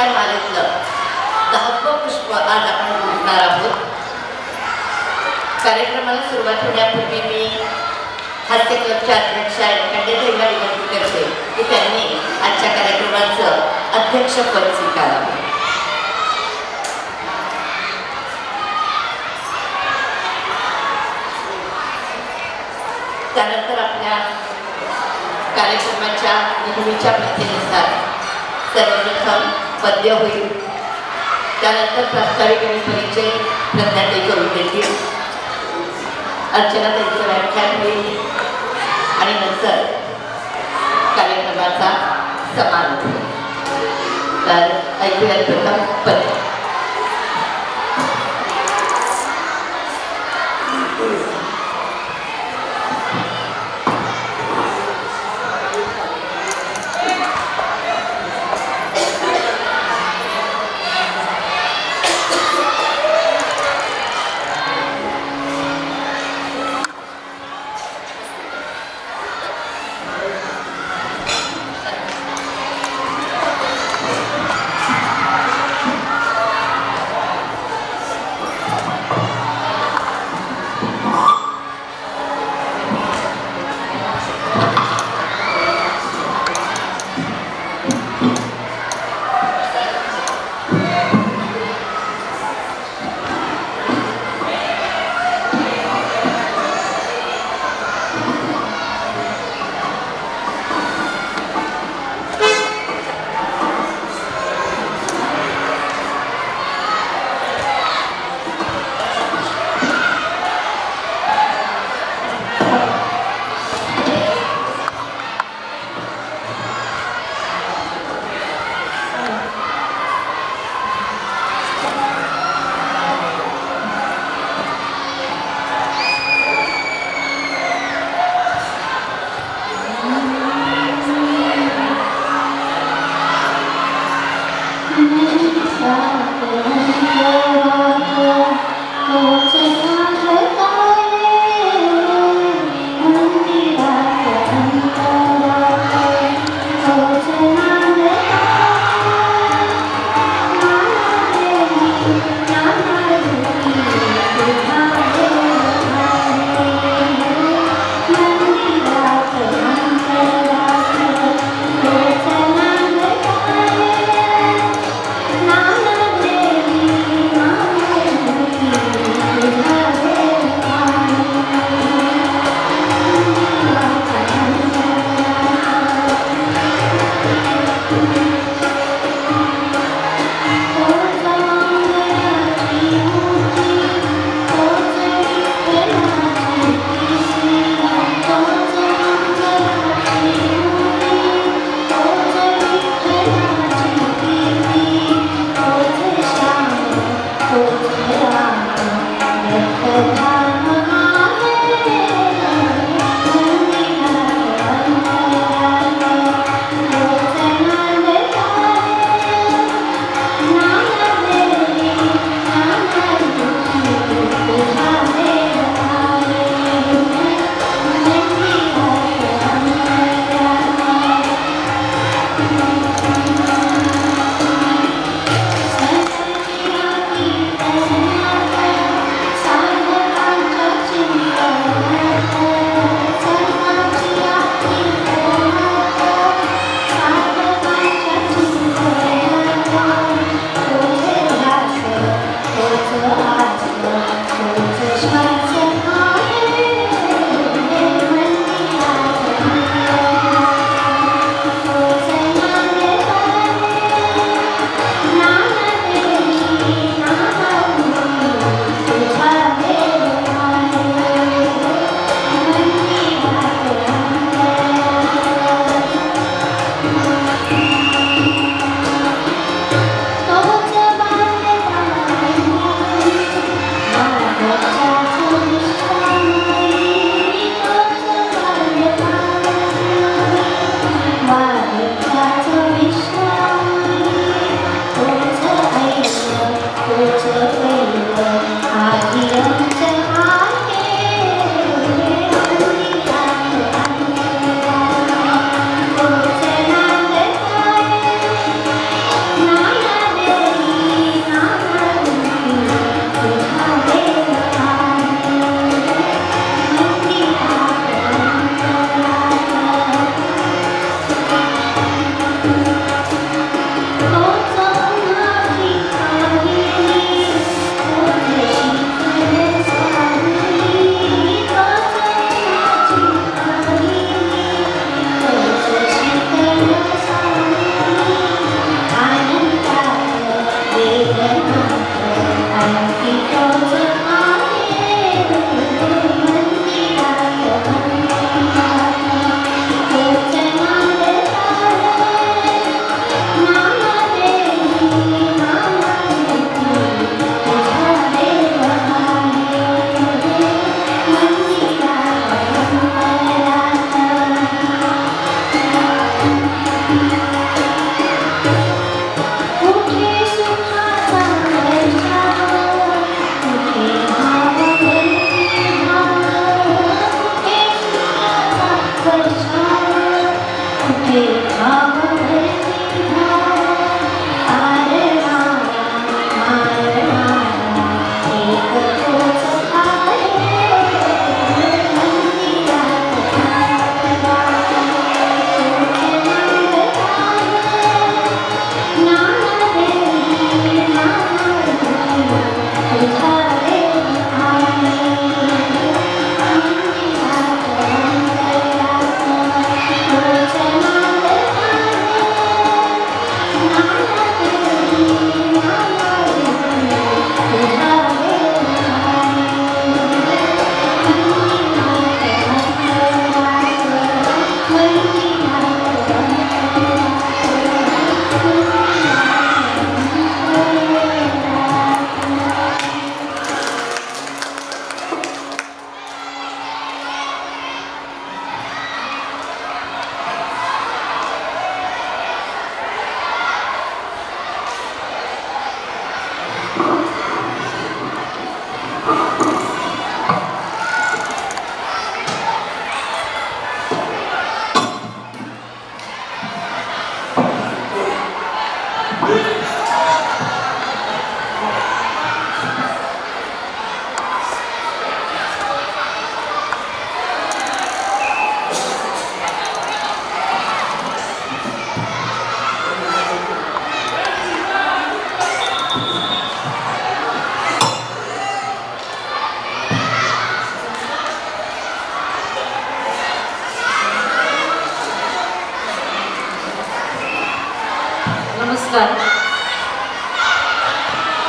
पुष्पांच्या मालेतलं 10वं पुष्प आज आपण गुंफणार आहोत. कार्यक्रमाला सुरुवात होण्यापूर्वी मी हास्य क्लबच्या अध्यक्षा खंडेताईला विनंती करते की त्यांनी आजच्या कार्यक्रमाचं अध्यक्षपद स्वीकारावं. त्यानंतर आपल्या कार्यक्रमाच्या नेहमीच्या प्रथेनुसार सर्वप्रथम पद्य होईल. त्यानंतर प्रास्ताविक आणि परिचय प्रज्ञाताई करून देतील. अर्चना त्यांचं व्याख्यान होईल आणि नंतर कार्यक्रमाचा समारोप होईल. तर ऐकूया प्रथम पद्य.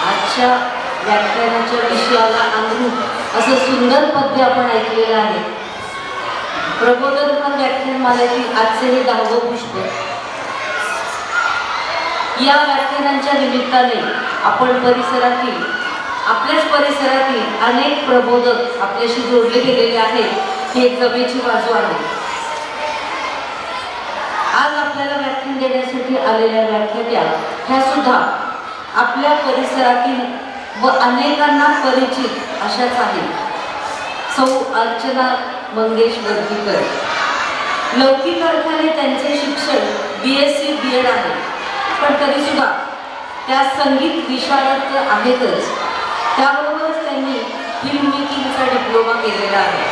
आजच्या व्याख्यानाच्या विषयाला अनुरूप असं सुंदर पद्य आपण ऐकलेलं आहे. प्रबोधन व्याख्यानमालेतील आजचे हे 10वं पुष्प. या व्याख्यानांच्या निमित्ताने आपण परिसरातील आपल्याच परिसरातील अनेक प्रबोधक आपल्याशी जोडले गेलेले आहेत. ही एक जमेची बाजू आहे. आज आपल्याला व्याख्यान देण्यासाठी आलेल्या व्याख्यात्या ह्या सुद्धा आपल्या परिसरातील व अनेकांना परिचित अशाच आहेत. सौ अर्चना मंगेश वर्गीकर. लौकिक अर्थाने त्यांचे शिक्षण BSc B.Ed आहे, पण तरीसुद्धा त्या संगीत विशारद आहेतच. त्याबरोबरच त्यांनी फिल्म मेकिंगचा डिप्लोमा केलेला आहे.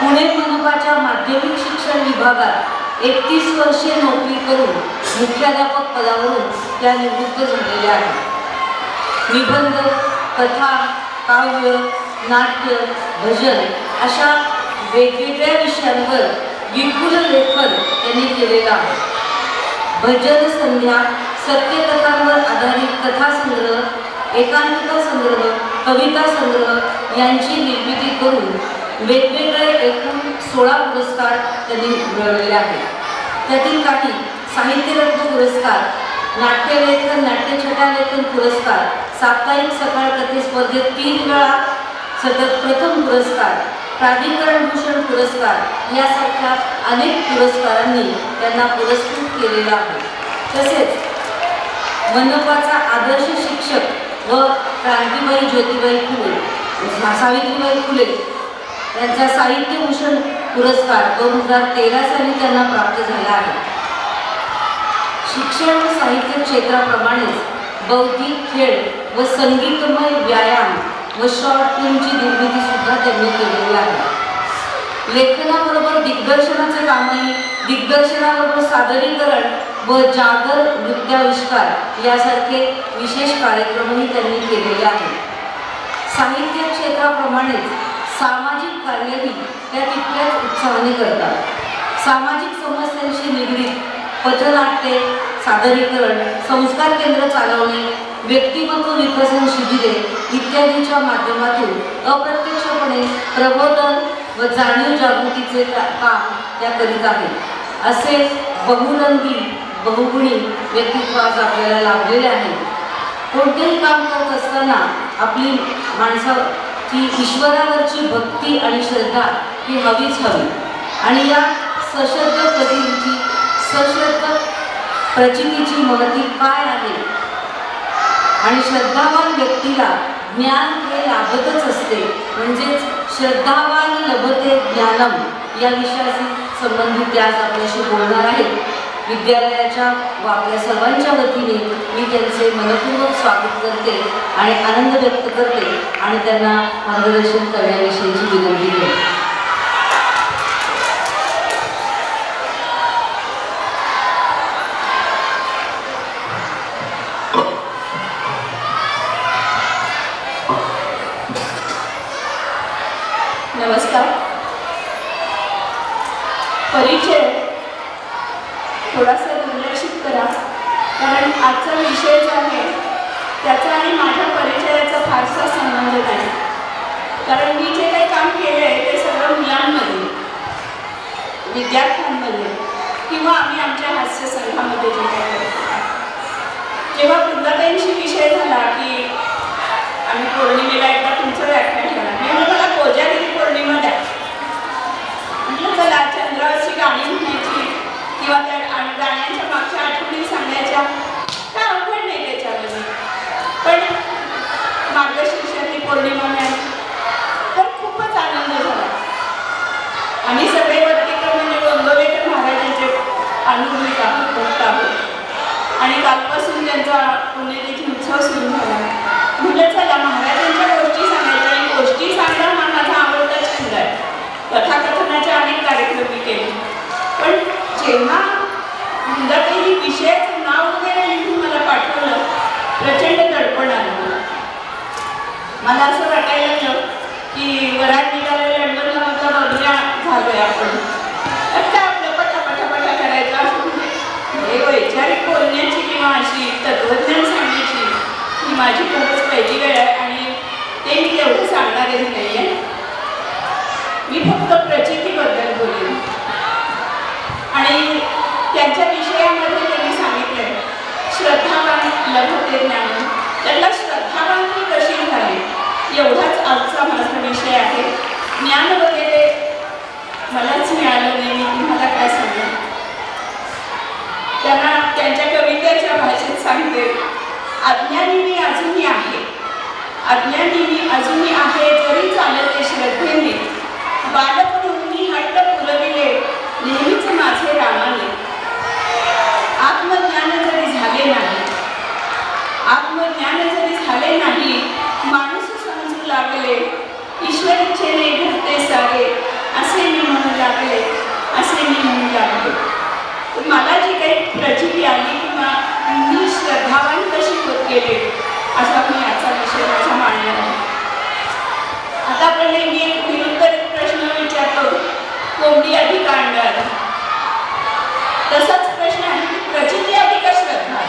पुणे मनपाच्या माध्यमिक शिक्षण विभागात 31 वर्षे नोकरी करून मुख्याध्यापक पदावरून त्या निवृत्त झालेल्या आहेत. निबंध, कथा, काव्य, नाट्य, भजन अशा वेगवेगळ्या विषयांवर विपुल लेखन त्यांनी केलेलं आहे. भजन संध्या, सत्यकथांवर आधारित कथासंग्रह, एकांकिका संग्रह, कविता संग्रह यांची निर्मिती करून वेगवेगळे एकूण 16 पुरस्कार त्यांनी मिळवलेले आहेत. त्यातील काही साहित्यरत्न पुरस्कार, नाट्यलेखन नाट्यछटालेखन पुरस्कार, साप्ताहिक सकाळ कथे स्पर्धेत 3 वेळा सतत प्रथम पुरस्कार, प्राधिकरण भूषण पुरस्कार यासारख्या अनेक पुरस्कारांनी त्यांना पुरस्कृत केलेला आहे. तसेच मनपाचा आदर्श शिक्षक व क्रांतीबाई ज्योतिबाई फुले, सावित्रीबाई फुले यांचा साहित्यभूषण पुरस्कार 2013 साली त्यांना प्राप्त झाला आहे. शिक्षण व साहित्य क्षेत्राप्रमाणेच बौद्धिक, खेळ व संगीतमय व्यायाम व शॉर्ट फिल्मची निर्मिती सुद्धा त्यांनी केलेली आहे. लेखनाबरोबर दिग्दर्शनाचे कामही, दिग्दर्शनाबरोबर सादरीकरण व जागर नृत्याविष्कार यासारखे विशेष कार्यक्रमही त्यांनी केलेले आहेत. साहित्य क्षेत्राप्रमाणेच सामाजिक कार्यही त्या तितक्याच उत्साहाने करतात. सामाजिक समस्यांशी निगडीत पथनाट्ये, सादरीकरण, संस्कार केंद्र चालवणे, व्यक्तिमत्व विकसन शिबिरे इत्यादीच्या माध्यमातून अप्रत्यक्षपणे प्रबोधन व जाणीव जागृतीचे काम त्या करीत आहेत. असे बहुरंगी बहुगुणी व्यक्तित्व आज आपल्याला लाभलेले आहे. कोणतेही काम करत असताना आपली माणसाची ईश्वरावरची भक्ती आणि श्रद्धा ही हवीच हवी. आणि या सशस्त्र प्रतिनिधी सशस्त्र प्रचितीची महती काय आहे आणि श्रद्धावान व्यक्तीला ज्ञान हे लाभतच असते. म्हणजेच श्रद्धावान लभते ज्ञानम या विषयाशी संबंधित आज आपल्याशी बोलणार आहेत. विद्यालयाच्या व आपल्या सर्वांच्या वतीने मी त्यांचे मनपूर्वक स्वागत करते आणि आनंद व्यक्त करते आणि त्यांना मार्गदर्शन करण्याविषयीची विनंती करते. नमस्कार. परिचय थोडासा दुर्लक्षित करा, कारण आजचा विषय जो आहे त्याचा आणि माझ्या परिचयाचा फारसा संबंध नाही. कारण मी जे काही काम केलं आहे ते सगळं मुलांमध्ये, विद्यार्थ्यांमध्ये किंवा आम्ही आमच्या हास्य संघामध्ये जे काही करतो. जेव्हा वृंदाताईंशी विषय झाला की आम्ही पौर्णिमेला एकदा तुमचं व्याख्यान ठेवणार, मी म्हटलं मला कोजागिरी पौर्णिमा द्या. म्हटलं चला चंद्रावरची गाणी म्हणायची किंवा त्या गाण्यांच्या मागच्या आठवणी सांगायच्या, काय अवघड नाही त्याच्यामध्ये. पण मार्गशीर्षातली पौर्णिमा मिळाली तर खूपच आनंद झाला. आम्ही सगळे वर्गीकर म्हणजे गोंदवलेकर महाराजांचे अनुभूत आहोत, भक्त आहोत आणि कालपासून त्यांचा पुण्यतिथी उत्सव सुरू झाला. म्हटलं चला महाराजांच्या गोष्टी सांगायच्या आणि गोष्टी सांगणं हा माझा आवडता छंद आहे. कथाकथनाचे अनेक कार्यक्रम मी केले, पण जेव्हा वृंदाताई विषयाचं नाव वगैरे लिहून मला पाठवलं प्रचंड दडपण आलं. मला असं वाटायला लागलं की वरात निघालेल्या लंडनला म्हटलं बघूया झालोय आपण, काय आपलं पटापटा करायचं असं. हे वैचारिक बोलण्याची किंवा अशी तत्वज्ञान सांगण्याची ही माझी खरंच पहिली वेळ आहे आणि ते मी तेवढं सांगणारही नाही आहे. मी फक्त प्रचितीबद्दल बोलेन आणि त्यांच्या विषयामध्ये त्यांनी सांगितलं श्रद्धावान लभते ज्ञान. त्यातला श्रद्धावानती कशी झाली एवढाच आजचा माझा विषय आहे. ज्ञान वगैरे मलाच मिळालं नाही, मी तुम्हाला काय सांगेन. त्यांना त्यांच्या कवितेच्या भाषेत सांगते, अज्ञानी मी अजूनही आहे, अज्ञानी मी अजूनही आहे, जरी चालते श्रद्धेने, बालक म्हणून मी हट्ट पुरविले नेहमीच माझे रामाने. आत्मज्ञान जरी झाले नाही, आत्मज्ञान जरी झाले नाही, माणूस समजू लागले, ईश्वर इच्छेने घडते सारे, असे मी म्हणू लागले, असे मी म्हणू लागले. मला जी काही प्रचिती आली किंवा मी श्रद्धावान कशी होत गेले असा मी याचा विषय माझा मांडणार आहे. आता आपण नेहमी एक विरुद्ध प्रश्न विचारतो, कोंबडी आधी का अंड आधी? तसाच प्रश्न आहे की प्रचिती आधी का श्रद्धा?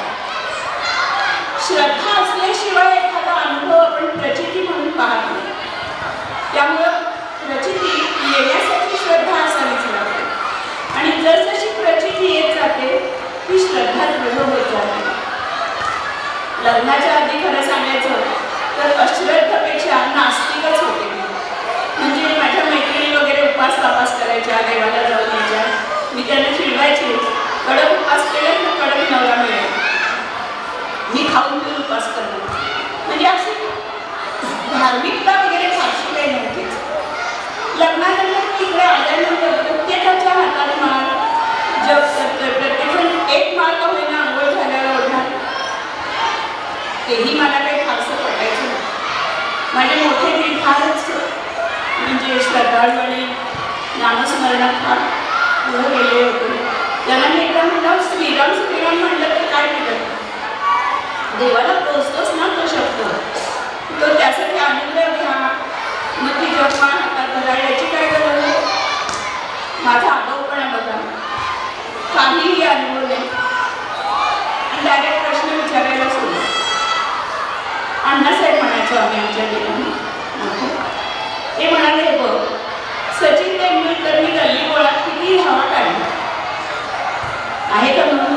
श्रद्धा असल्याशिवाय एखादा अनुभव आपण प्रचिती म्हणून पाहत नाही. त्यामुळं प्रचिती येण्यासाठी श्रद्धा असावीच लागते आणि जसजशी प्रचिती येत जाते ती श्रद्धा दृढ होत जाते. लग्नाच्या आधी खरं सांगायचं तर अश्रद्धेपेक्षा नास्तिकच होते. म्हणजे माझ्या मैत्रिणी वगैरे उपास तापास करायच्या, देवाला जाऊन यायच्या, मी त्यांना चिडवायचे, कडक उपास केला तर कडक नवरा मिळेल, मी खाऊन पिऊन उपास करतो. म्हणजे अशी धार्मिकता वगैरे फारशी काही नव्हतीच. लग्नानंतर मी इकडे आल्यानंतर प्रत्येकाच्या हातात माळ जप करतोय, प्रत्येकजण एक माळ का होईना आंघोळ झाल्यावर ओढणार, तेही मला काही फारसं पटायचं नाही. माझे मोठे दीर फारच म्हणजे श्रद्धाळू आणि नामस्मरणात फार पुढे गेले होते. त्यांना मी एकदा म्हटलं श्रीराम श्रीराम म्हणलं तर काय केलं, देवाला पोचतोच ना तो शब्द, तो त्यासाठी अनुग्रह घ्या, मग ती जपमा हातात धरा, याची काय गरज आहे. माझा आगाऊपणा बघा, काहीही अनुभव नाही आणि डायरेक्ट प्रश्न विचारायला सुरू. अण्णासाहेब म्हणायचो आम्ही आमच्या ठिकाणी. ते म्हणाले, बघ सचिन तेंडुलकरनी गल्ली गोळात किती धावा काढली आहे का म्हणून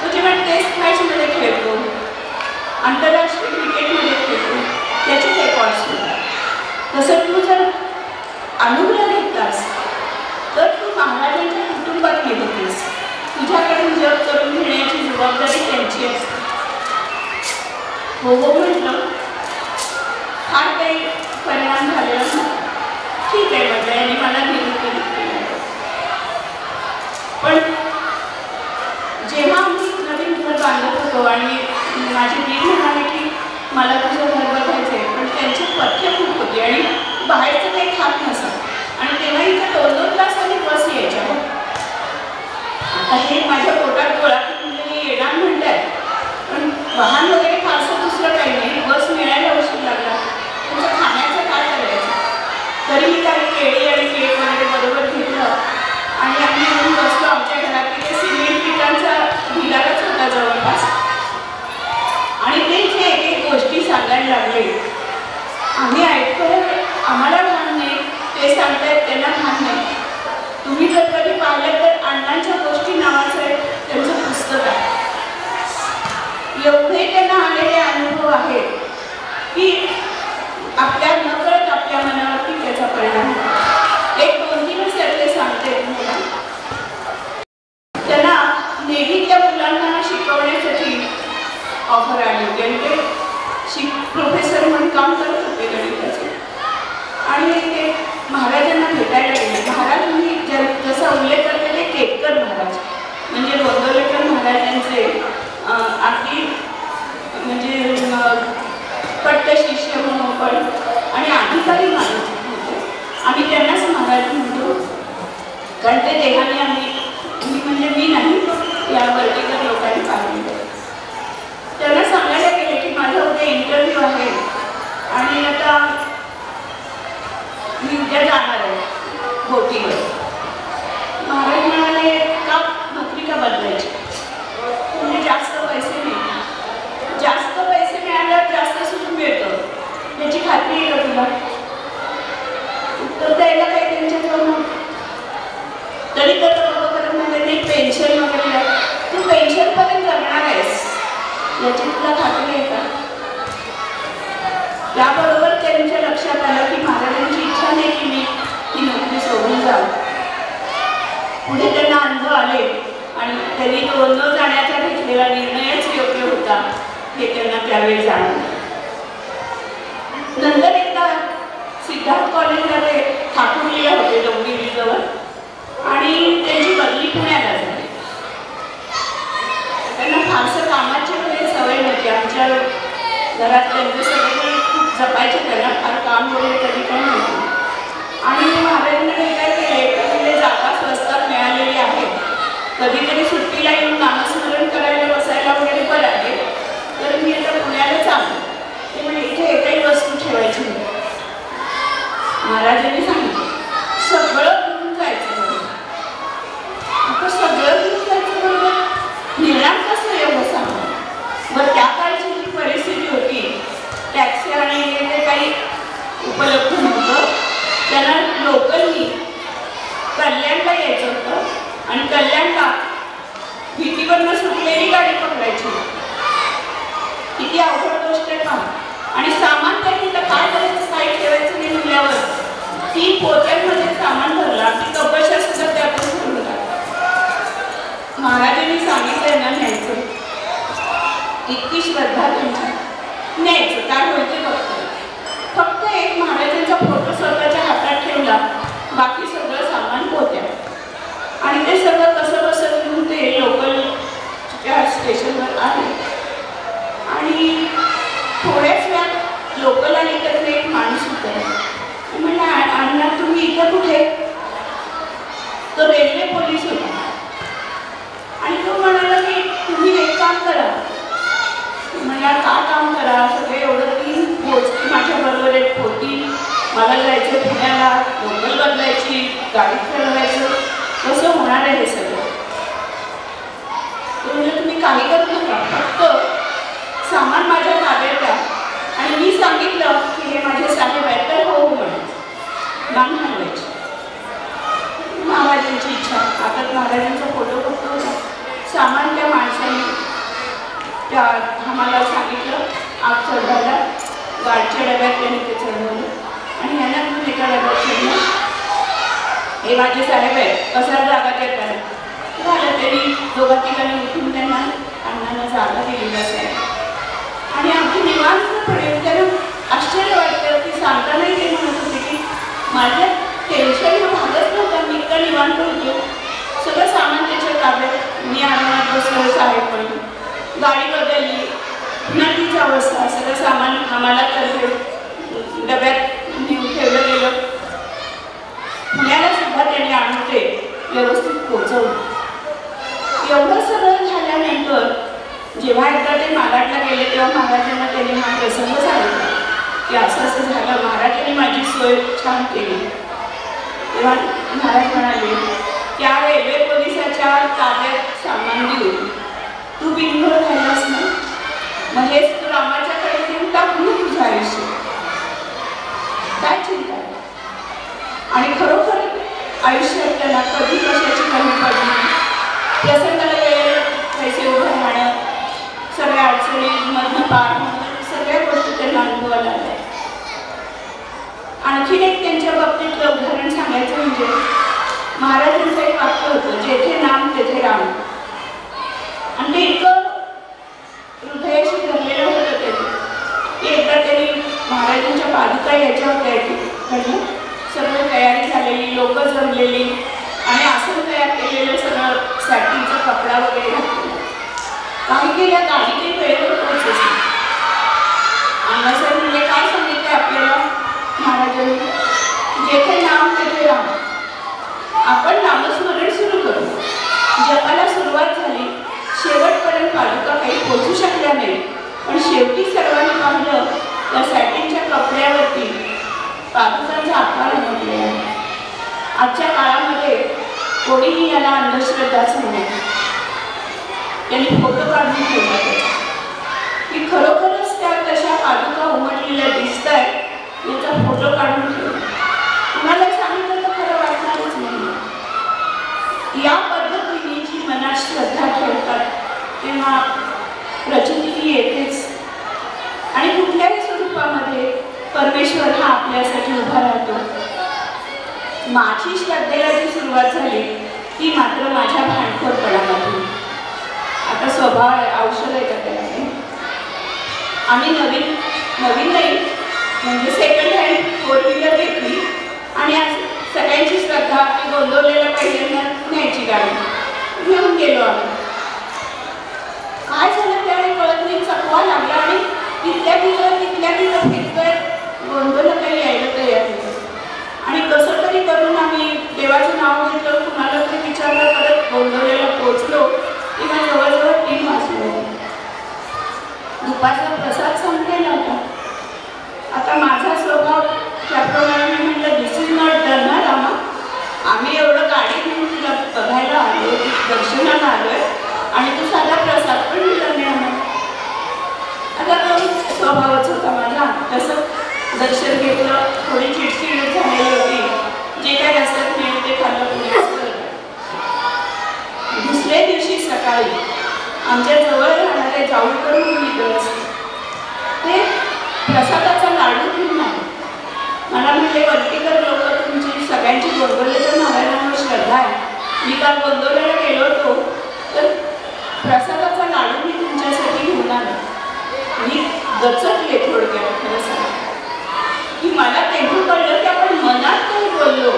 तुझे पण टेस्ट मॅचमध्ये खेळतो, आंतरराष्ट्रीय क्रिकेटमध्ये खेळतो, त्याचे रेकॉर्ड्स होतात. तसं तू जर अनुग्रह घेतलास तर तू महाराजांच्या कुटुंबात गेलीस, तुझ्याकडून जप करून घेण्याची जबाबदारी त्यांची असते. हो हो म्हटलं, फार काही परिणाम झालेला नाही, ठीक आहे म्हटलं, यांनी मला निरुत्तर केलं. पण होतो आणि माझी दीर म्हणाले की मला तुझं घर बघायचं आहे, पण त्यांची पथ्य खूप होती आणि बाहेरचं काही खात नसत आणि तेव्हा इथं 2-2 तासांनी बस यायच्या. आता हे माझ्या पोटात गोळा म्हणजे येणार म्हणतात, पण वाहन वगैरे फारसं दुसरं काही नाही, बस मिळायला उशीर लागला, तुमचं खाण्याचं काय करायचं. तरी मी काही केळी आणि केक वगैरे बरोबर घेतलं आणि आम्ही येऊन बसलो आमच्या घरात. तिथे सिमेंट पिठांचा भिलारच होता जवळपास आणि ते जे एक एक गोष्टी सांगायला लागले. आम्ही ऐकतोय, आम्हाला भान नाही, ते सांगतायत त्यांना भान नाही. तुम्ही जर कधी पाहिलं तर अण्णांच्या गोष्टी नावाचं आहे त्यांचं पुस्तक आहे. एवढे त्यांना आलेले अनुभव आहेत की आपल्या नकळत आपल्या मनावरती त्याचा परिणाम होतो. एक 2-3 त्यातले सांगते तुम्हाला. त्यांना नेव्हीतल्या मुलांना शिकवण्यासाठी ऑफर आली होती आणि ते प्रोफेसर म्हणून काम करत होते गणिताचे आणि ते महाराजांना भेटायला गेले. महाराज मी जसा उल्लेख करते ते केतकर महाराज म्हणजे गोंदवलेकर महाराजांचे अगदी म्हणजे पट्ट शिष्य म्हणून पण आणि अधिकारी माणूस होते. आम्ही त्यांनाच महाराज म्हणतो कारण ते देहाने आम्ही म्हणजे मी नाही या वर्टीकर लोकांनी पाहिलं. त्यांना सांगायला गेले की माझा उद्या इंटरव्ह्यू आहे आणि आता मी उद्या जाणार आहे बोटीवर. महाराज म्हणाले का नोकरी का बदलायची, म्हणजे जास्त पैसे मिळतात, जास्त पैसे मिळाल्यावर जास्त सुख मिळतं याची खात्री आहे का तुला. उत्तर द्यायला काही त्यांच्याजवळ नव्हतं. तरी तर बरोबर नाही पेन्शन वगैरे तू पेन्शनपर्यंत जगणार आहेस याची तुला खात्री आहे का. त्याबरोबर त्यांच्या लक्षात आलं की महाराजांची इच्छा नाही की मी ही नोकरी सोडून जाऊ. पुढे त्यांना अनुभव आले आणि त्यांनी तो न जाण्याचा घेतलेला निर्णयच योग्य होता हे त्यांना त्यावेळी जाणवलं. नंतर एकदा सिद्धार्थ कॉलेजला ते ठाकुर्लीला होते डोंबिवलीजवळ आणि त्यांची बदली पुण्याला झाली. त्यांना फारसं कामाची वगैरे सवय नव्हती. आमच्या घरात त्यांचे सगळे खूप जपायचे, त्यांना फार काम वगैरे कधी पण नव्हतं. आणि महाराजांना काय केले तर तिथे जागा स्वस्तात मिळालेली आहे, कधीतरी सुट्टीला येऊन नामस्मरण करायला बसायला वगैरे बरं आहे, तर मी आता पुण्याला चालू. ते म्हणजे इथे एकही वस्तू ठेवायची नाही. महाराजांनी सांगितलं सगळं घेऊन जायचं. आता सगळं घेऊन जायचं बरोबर निर्णाम कसं एवढं सांगा. बरं त्या काळची जी परिस्थिती होती टॅक्सी आणि ते काही उपलब्ध नव्हतं. त्यांना लोकलनी कल्याणला यायचं होतं आणि कल्याणला भीतीवरनं सुटलेली गाडी पकडायची. किती अवघड गोष्ट आहे का. आणि सामान त्यांनी तर काय करायचं काही ठेवायचं नाही म्हणल्यावर 3 पोत्यांमध्ये सामान भरलं. ती कपशा सुद्धा त्यातून ठेवलं. महाराजांनी सांगितलं यांना न्यायचं. इतकी श्रद्धा त्यांची न्यायचं काय होईल ते बघतो. फक्त एक महाराजांचा फोटो स्वतःच्या हातात ठेवला, बाकी सगळं सामान पोत्या. आणि ते सगळं कसं बसत घेऊन ते लोकलच्या स्टेशनवर आले आणि थोड्याच वेळात लोकल आली तर एक माणूस उतरला. म्हणजे अण्णा तुम्ही इथं कुठे. तो रेल्वे पोलीस होता आणि तो म्हणाला की तुम्ही एक काम करा. मला का काम करा, सगळे एवढं 3 गोष्टी माझ्याबरोबर एक होती, मला जायचं पुण्याला, लोकल बदलायची, गाडीत फिरवायचं, कसं होणार आहे हे सगळं. म्हणजे तुम्ही काही करू नका, फक्त सामान माझ्या ताब्यात द्या. आणि मी सांगितलं की हे माझे साहेब आहेत तर हो म्हणायचं, मान हलवायची. महाराजांची इच्छा. आता महाराजांचा फोटो बघतो होता. सामान त्या माणसाने त्या आम्हाला सांगितलं आग चढवायला. गाडीच्या डब्यात त्यांनी ते चढवलं आणि ह्यांना तुम्ही एका डब्यात चढलं. हे माझे साहेब आहेत, कसा जागा देत आहे झालं. त्यांनी 2-3 उठून त्यांना अण्णांना जागा दिलेली असेल आणि आमची निवांतपणे त्यांना आश्चर्य वाटतं की सांगतानाही ते म्हणत होते की माझ्या टेन्शन हा भागच नव्हता. मी इतका निवांत होतो. सगळं सामान त्याच्या ताब्यात. मी आरामात बसलो साहेब पण गाडी तीच अवस्था, सगळं सामान आम्हाला तर डब्यात नेऊन ठेवलं गेलं. पुण्याला सुद्धा त्यांनी आणून ते व्यवस्थित पोहोचवलं. एवढं सगळं झाल्यानंतर जेव्हा एकदा ते मालाडला गेले तेव्हा महाराजांना त्यांनी हा प्रसंग सांगितला की असं असं झालं, महाराजांनी माझी सोय छान केली. तेव्हा महाराज म्हणाले, त्या रेल्वे पोलिसाच्या ताब्यात सामान देऊन तू बिनघोर राहिलास ना, मग हेच तू रामाच्याकडे देऊन टाकून तुझं आयुष्य, काय चिंता. आणि खरोखर आयुष्यात त्यांना कधी कशाची कमी पडली नाही. प्रसंगाला वेळेला पैसे उभं राहणं, सगळ्या अडचणींमधनं पार होणं, सगळ्या गोष्टी त्यांना अनुभवायला आल्या. आणखीन एक त्यांच्या बाबतीतलं उदाहरण सांगायचं म्हणजे महाराजांचं एक वाक्य होतं, जेथे नाम तेथे राम. आणि ते इतकं हृदयाशी धरलेलं होतं त्यांनी. एकदा त्यांनी महाराजांच्या पादुका यायच्या होत्या, सगळं तयारी झालेली, लोक जमलेली आणि आसन तयार केलेलं सगळं सॅटिनचा कपडा वगैरे घातलेला. काही केल्या गाडी काही वेळेवर पोहोचत नाही. अण्णासाहेब म्हणजे काय सांगितलं आपल्याला महाराजांनी, जेथे नाम तेथे राम. आपण नामस्मरण सुरू करू. जपाला सुरुवात झाली, शेवटपर्यंत पादुका काही पोहोचू शकल्या नाही, पण शेवटी सर्वांनी पाहिलं त्या सॅटिनच्या कपड्यावरती पादुकांचा आकार उमटलेला आहे. आजच्या काळामध्ये कोणीही याला अंधश्रद्धाच म्हणत. त्यांनी फोटो काढून ठेवला त्याचा, की खरोखरच त्या तशा पादुका उमटलेल्या दिसत आहेत याचा फोटो काढून ठेवला. कुणाला सांगितलं तर खरं वाटणारच नाही. या पद्धतीने जी मनात श्रद्धा ठेवतात तेव्हा प्रचिती येतेच. आणि कुठल्याही स्वरूपामध्ये परमेश्वर हा आपल्यासाठी उभा राहतो. माझी श्रद्धेला जी सुरुवात झाली ती मात्र माझ्या भांडखोरपणामधून. आता स्वभाव औषध आहे का त्याला. आम्ही नवीन नाही म्हणजे सेकंड हँड 4 व्हीलर घेतली आणि आज सगळ्यांची श्रद्धा की गोंदवलेला पहिल्यांदा न्यायची गाडी घेऊन गेलो आम्ही. काय झालं त्यावेळी कळत नाही, चकवा लागला आणि तिथल्या तिथं फिरतोय, गोंधळ काही यायला तयार नाही. आणि कसं तरी करून आम्ही देवाचं नाव घेतलं, कुणाला तरी विचारलं, परत गोंधळेला पोचलो. तेव्हा जवळजवळ 3 वाजले. दुपारचा प्रसाद संपलेला होता. आता माझा स्वभाव त्याप्रमाणे मी म्हटलं, दिस इज नॉट डन ना रामा, आम्ही एवढं गाडी घेऊन तुला बघायला आलो, दर्शनाला आलोय आणि तू साधा प्रसाद पण दिला नाही आम्हाला. आता स्वभावच होता माझा. तसं दर्शन घेतलं, थोडी चिडचिड झालेली होती, जे काय रस्त्यात मिळेल ते खाल्लं पुढे. दुसऱ्या दिवशी सकाळी आमच्या जवळ राहणारे जाऊळकर म्हणून ते प्रसादाचा लाडू घेऊन आले. मला म्हटले, वरतीकर लोक तुमची सगळ्यांची गोंदवलेच्या नारायणावर श्रद्धा आहे. मी काल गोंदवलेला गेलो होतो तर प्रसादाचा लाडू मी तुमच्यासाठी घेऊन आलो. मी गचकले थोडक्यात खरं सांग की मला तेव्हा कळलं की आपण मनात काही बोललो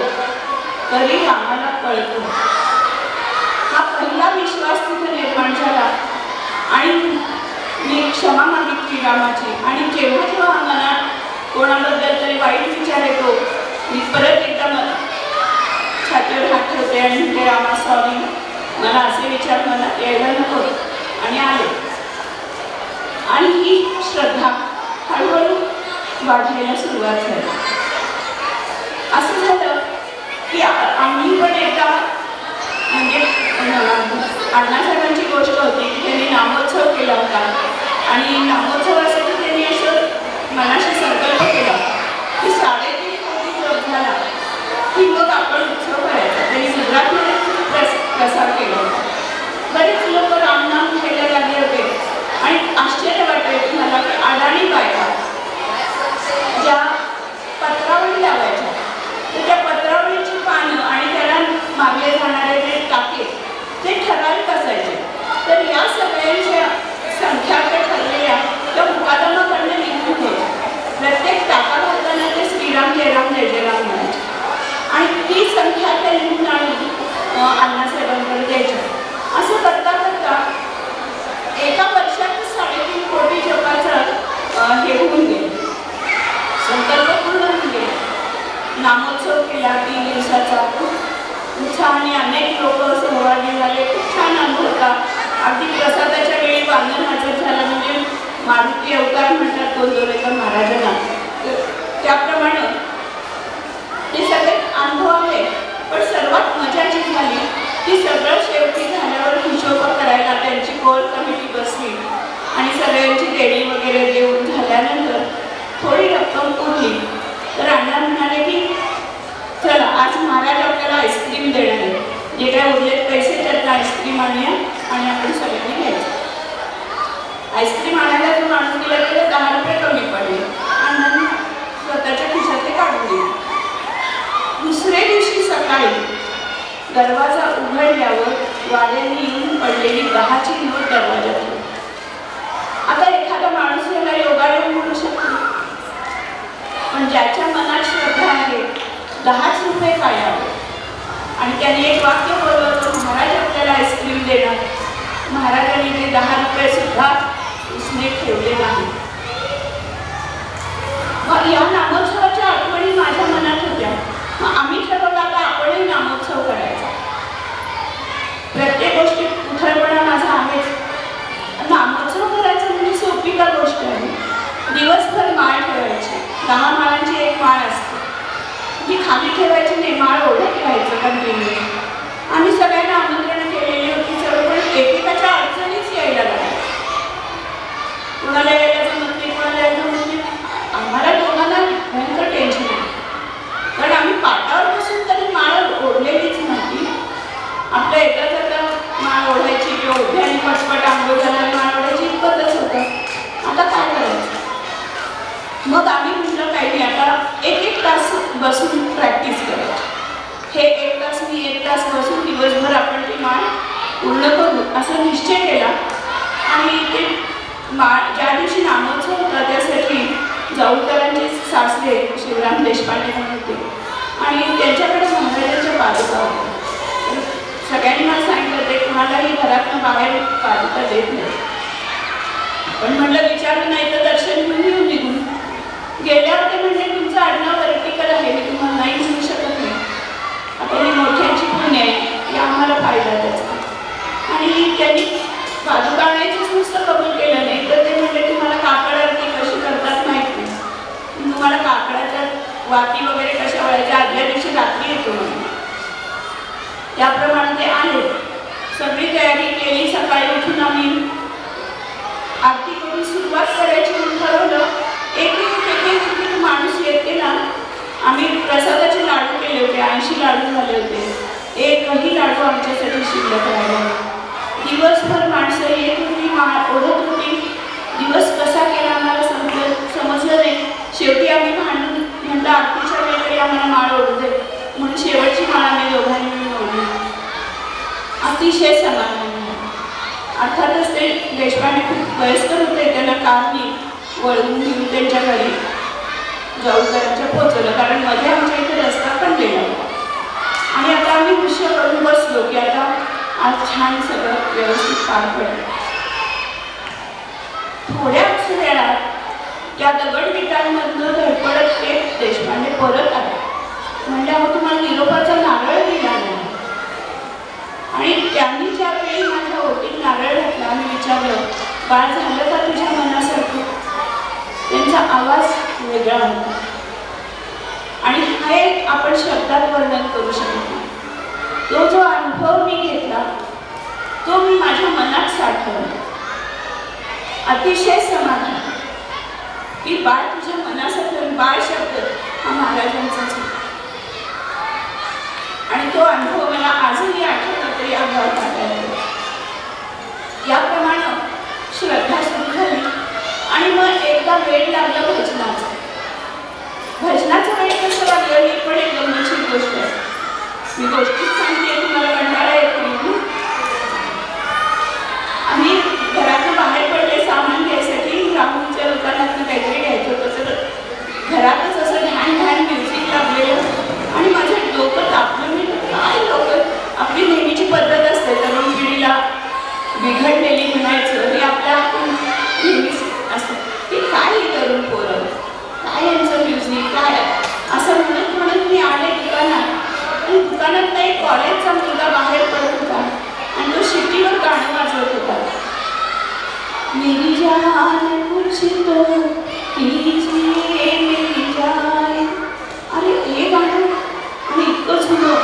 तरी आम्हाला कळतो. हा पहिला विश्वास तिथे निर्माण झाला आणि मी क्षमा मागितली रामाची. आणि जेव्हा जेव्हा मनात कोणाबद्दल तरी वाईट विचार येतो, मी परत एकदा छातीवर हात ठेवते आणि म्हणते, रामा स्वामी मला असे विचार मनात यायला नको, आणि आले. आणि ही श्रद्धा हळूहळू वाढायला सुरुवात झाली. असं झालं की आम्ही पण एकदा म्हणजे अण्णासाहेबांची गोष्ट होती की त्यांनी नामोत्सव केला होता. आणि नामोत्सवासाठी त्यांनी असं मनाशी संकल्प केला की 3.5 कोटी जप झाला की मग आपण उत्सव करायचा. त्यांनी गुजरातमध्ये प्रसार केला होता. बरेच लोक रामनाम घ्यायला लागले होते. आणि आश्चर्य वाटायचं मला की अडाणी बायका ज्या पत्रावळी लावायच्या, तर त्या पत्रावळीची पानं आणि त्याला मागले जाणारे जे टाके ते ठराविक असायचे. तर या सगळ्यांच्या संख्या ठरलेल्या त्या मुकादमाकडनं लिहून घ्यायच्या. प्रत्येक टाका घालताना ते श्रीराम जय राम जय जय म्हणायचे. आणि ती संख्या त्या लिहून आणून अण्णासाहेबांकडे द्यायच्या. आईस्क्रीम आणायला जो माणूस गेला त्याला 10 रुपये कमी पडले आणि स्वतःच्या खिशात ते काढून दिले. दुसऱ्या दिवशी सकाळी दरवाजा उघडल्यावर वाऱ्याने येऊन पडलेली 10ची नोट दरवाजात होती. आता एखादा माणूस याला योगायोग म्हणू शकतो, पण ज्याच्या मनात श्रद्धा आहे 10च रुपये काय आहे. आणि त्याने एक वाक्य बोललं तर महाराज आपल्याला आईस्क्रीम देणार. महाराजांनी ते 10 रुपये सुद्धा उसने ठेवले नाही. मग या नामोत्सवाच्या आठवणी माझ्या मनात होत्या. मग आम्ही ठरवलं आता आपणही नामोत्सव करायचा. प्रत्येक गोष्टीत उथळपणा माझा आहेच. नामोत्सव करायचं म्हणजे सोपी का गोष्ट आहे. दिवसभर माळ ठेवायची. 10 माळांची एक माळ असते, ती खाली ठेवायची नाही, माळ ओढत राहायचं कंटिन्यू. आम्ही सगळ्यांना आमंत्रण केलेली होती सर्व, पण एकेकाच्या अडचणीच यायला लागल्या. कुणाला यायला जमत नाही, कुणाला यायला जमत नाही. आम्हाला दोघांना भयंकर टेन्शन आहे, कारण आम्ही पाटावर बसून तरी माळ ओढलेलीच नव्हती. आपल्या एकाचा माळ ओढायची किंवा उभ्याने पटपट आंघोळ झाल्याने माळ ओढायची इतकंच होतं. आता काय करायचं. मग आम्ही म्हटलं काही नाही, आता 1-1 तास बसून प्रॅक्टिस करायची. हे 1 तास मी 1 तास बसून दिवसभर आपण ती माळ पूर्ण करू असा निश्चय केला. आणि ते माळ ज्या दिवशी नामोत्सव होता त्यासाठी जाऊकरांचे सासरे शिवराम देशपांडे म्हणून होते आणि त्यांच्याकडे महाराजांच्या पादुका होत्या. सगळ्यांनी मला सांगितलं ते कुणालाही घरातून बाहेर पादुका देत नाही. पण म्हटलं विचारलं नाही तर दर्शन घेऊन येऊन निघून. गेल्यावर ते म्हणजे तुमचं आडनाव वर्टीकर आहे, मी तुम्हाला नाही म्हणू शकत नाही. आता ही मोठ्यांची पुण्य आहे, या आम्हाला फायदा त्याचा. आणि त्यांनी पादुका आणायचंच नुसतं कबूल केलं नाही, तर ते म्हणजे तुम्हाला काकड आरती कशी करतात माहीत नाही, तुम्हाला काकडाच्या वाती वगैरे कशा वळायच्या आदल्या दिवशी रात्री येतो म्हणून. त्याप्रमाणे ते आले. सगळी तयारी केली. सकाळी उठून आम्ही आरती करून सुरुवात करायची म्हणून ठरवलं. एक माणूस येते ना, आम्ही प्रसादाचे लाडू केले होते, 80 लाडू झाले होते. एकही लाडू आमच्यासाठी शिल्लक राहिला. दिवसभर माणसं येत होती, माळ ओढत होती. दिवस कसा केला आम्हाला समजलं नाही. शेवटी आम्ही भांडून म्हटलं आरतीच्या वेळी आम्हाला माळ ओढू दे म्हणून शेवटची माळ आम्ही दोघांनी मिळून ओढली. अतिशय समाधान. अर्थातच ते देशपांडे खूप वयस्कर होते, त्यांना कारनी वळवून घेऊन त्यांच्या घरी जाऊकरांच्या पोचवलं, कारण मध्ये आमच्या इथे रस्ता पण गेला. आणि आता आम्ही विषय करून बसलो की आता आज छान सगळं व्यवस्थित पार पडलं. थोड्याच वेळात त्या दगडविटांमधनं धडपडत ते देशपांडे परत आले. म्हणजे अहो तुम्हाला निरोपाचा नारळ दिला नाही. आणि त्यांनी ज्यावेळी माझ्या ओटीत नारळ घातला आणि विचारलं बाळ झालं का तुझ्या मनासारखं, त्यांचा आवाज वेगळा होता. आणि हे आपण शब्दात वर्णन करू शकत नाही. तो जो अनुभव मी घेतला तो मी माझ्या मनात साठवला. अतिशय समाधान की बाळ तुझ्या मनासारखं. बाळ शब्द हा महाराजांचाच होता. आणि तो अनुभव मला आजही आठवला तरी अंगावर काटा येतो. याप्रमाणे श्रद्धा सुरू झाली. आणि मग एकदा वेळ लागला भजनाचा. भजनाचा वेळ कसं लागलं ही पण एक गमतीशीर गोष्ट आहे. मी गोष्टीच सांगते, तुम्हाला कंटाळा येत नाही. आम्ही घरातून बाहेर पडले सामान घ्यायसाठी. राहुलच्या दुकानातून काहीतरी घ्यायचं होतं, तर घरातच असं ढाण ढाण म्युझिक लागलेलं आणि माझं डोकं तापलं. मी काय लोक आपली नेहमीची पद्धत असते तरुण पिढीला बिघडलेली म्हणायचं, हे आपल्या नेहमीच असतं की काय ही तरुण पोरं, काय यांचं म्युझिक काय असं म्हणत म्हणत मी आले दुकानात. आणि दुकानात एक कॉलेजचा मुलगा बाहेर पडत होता आणि तो शिट्टीवर गाणं वाजवत होता. मेरी जान कुछ तो कीजिए मेरी जान. अरे हे गाणं आणि इतकं जुनं,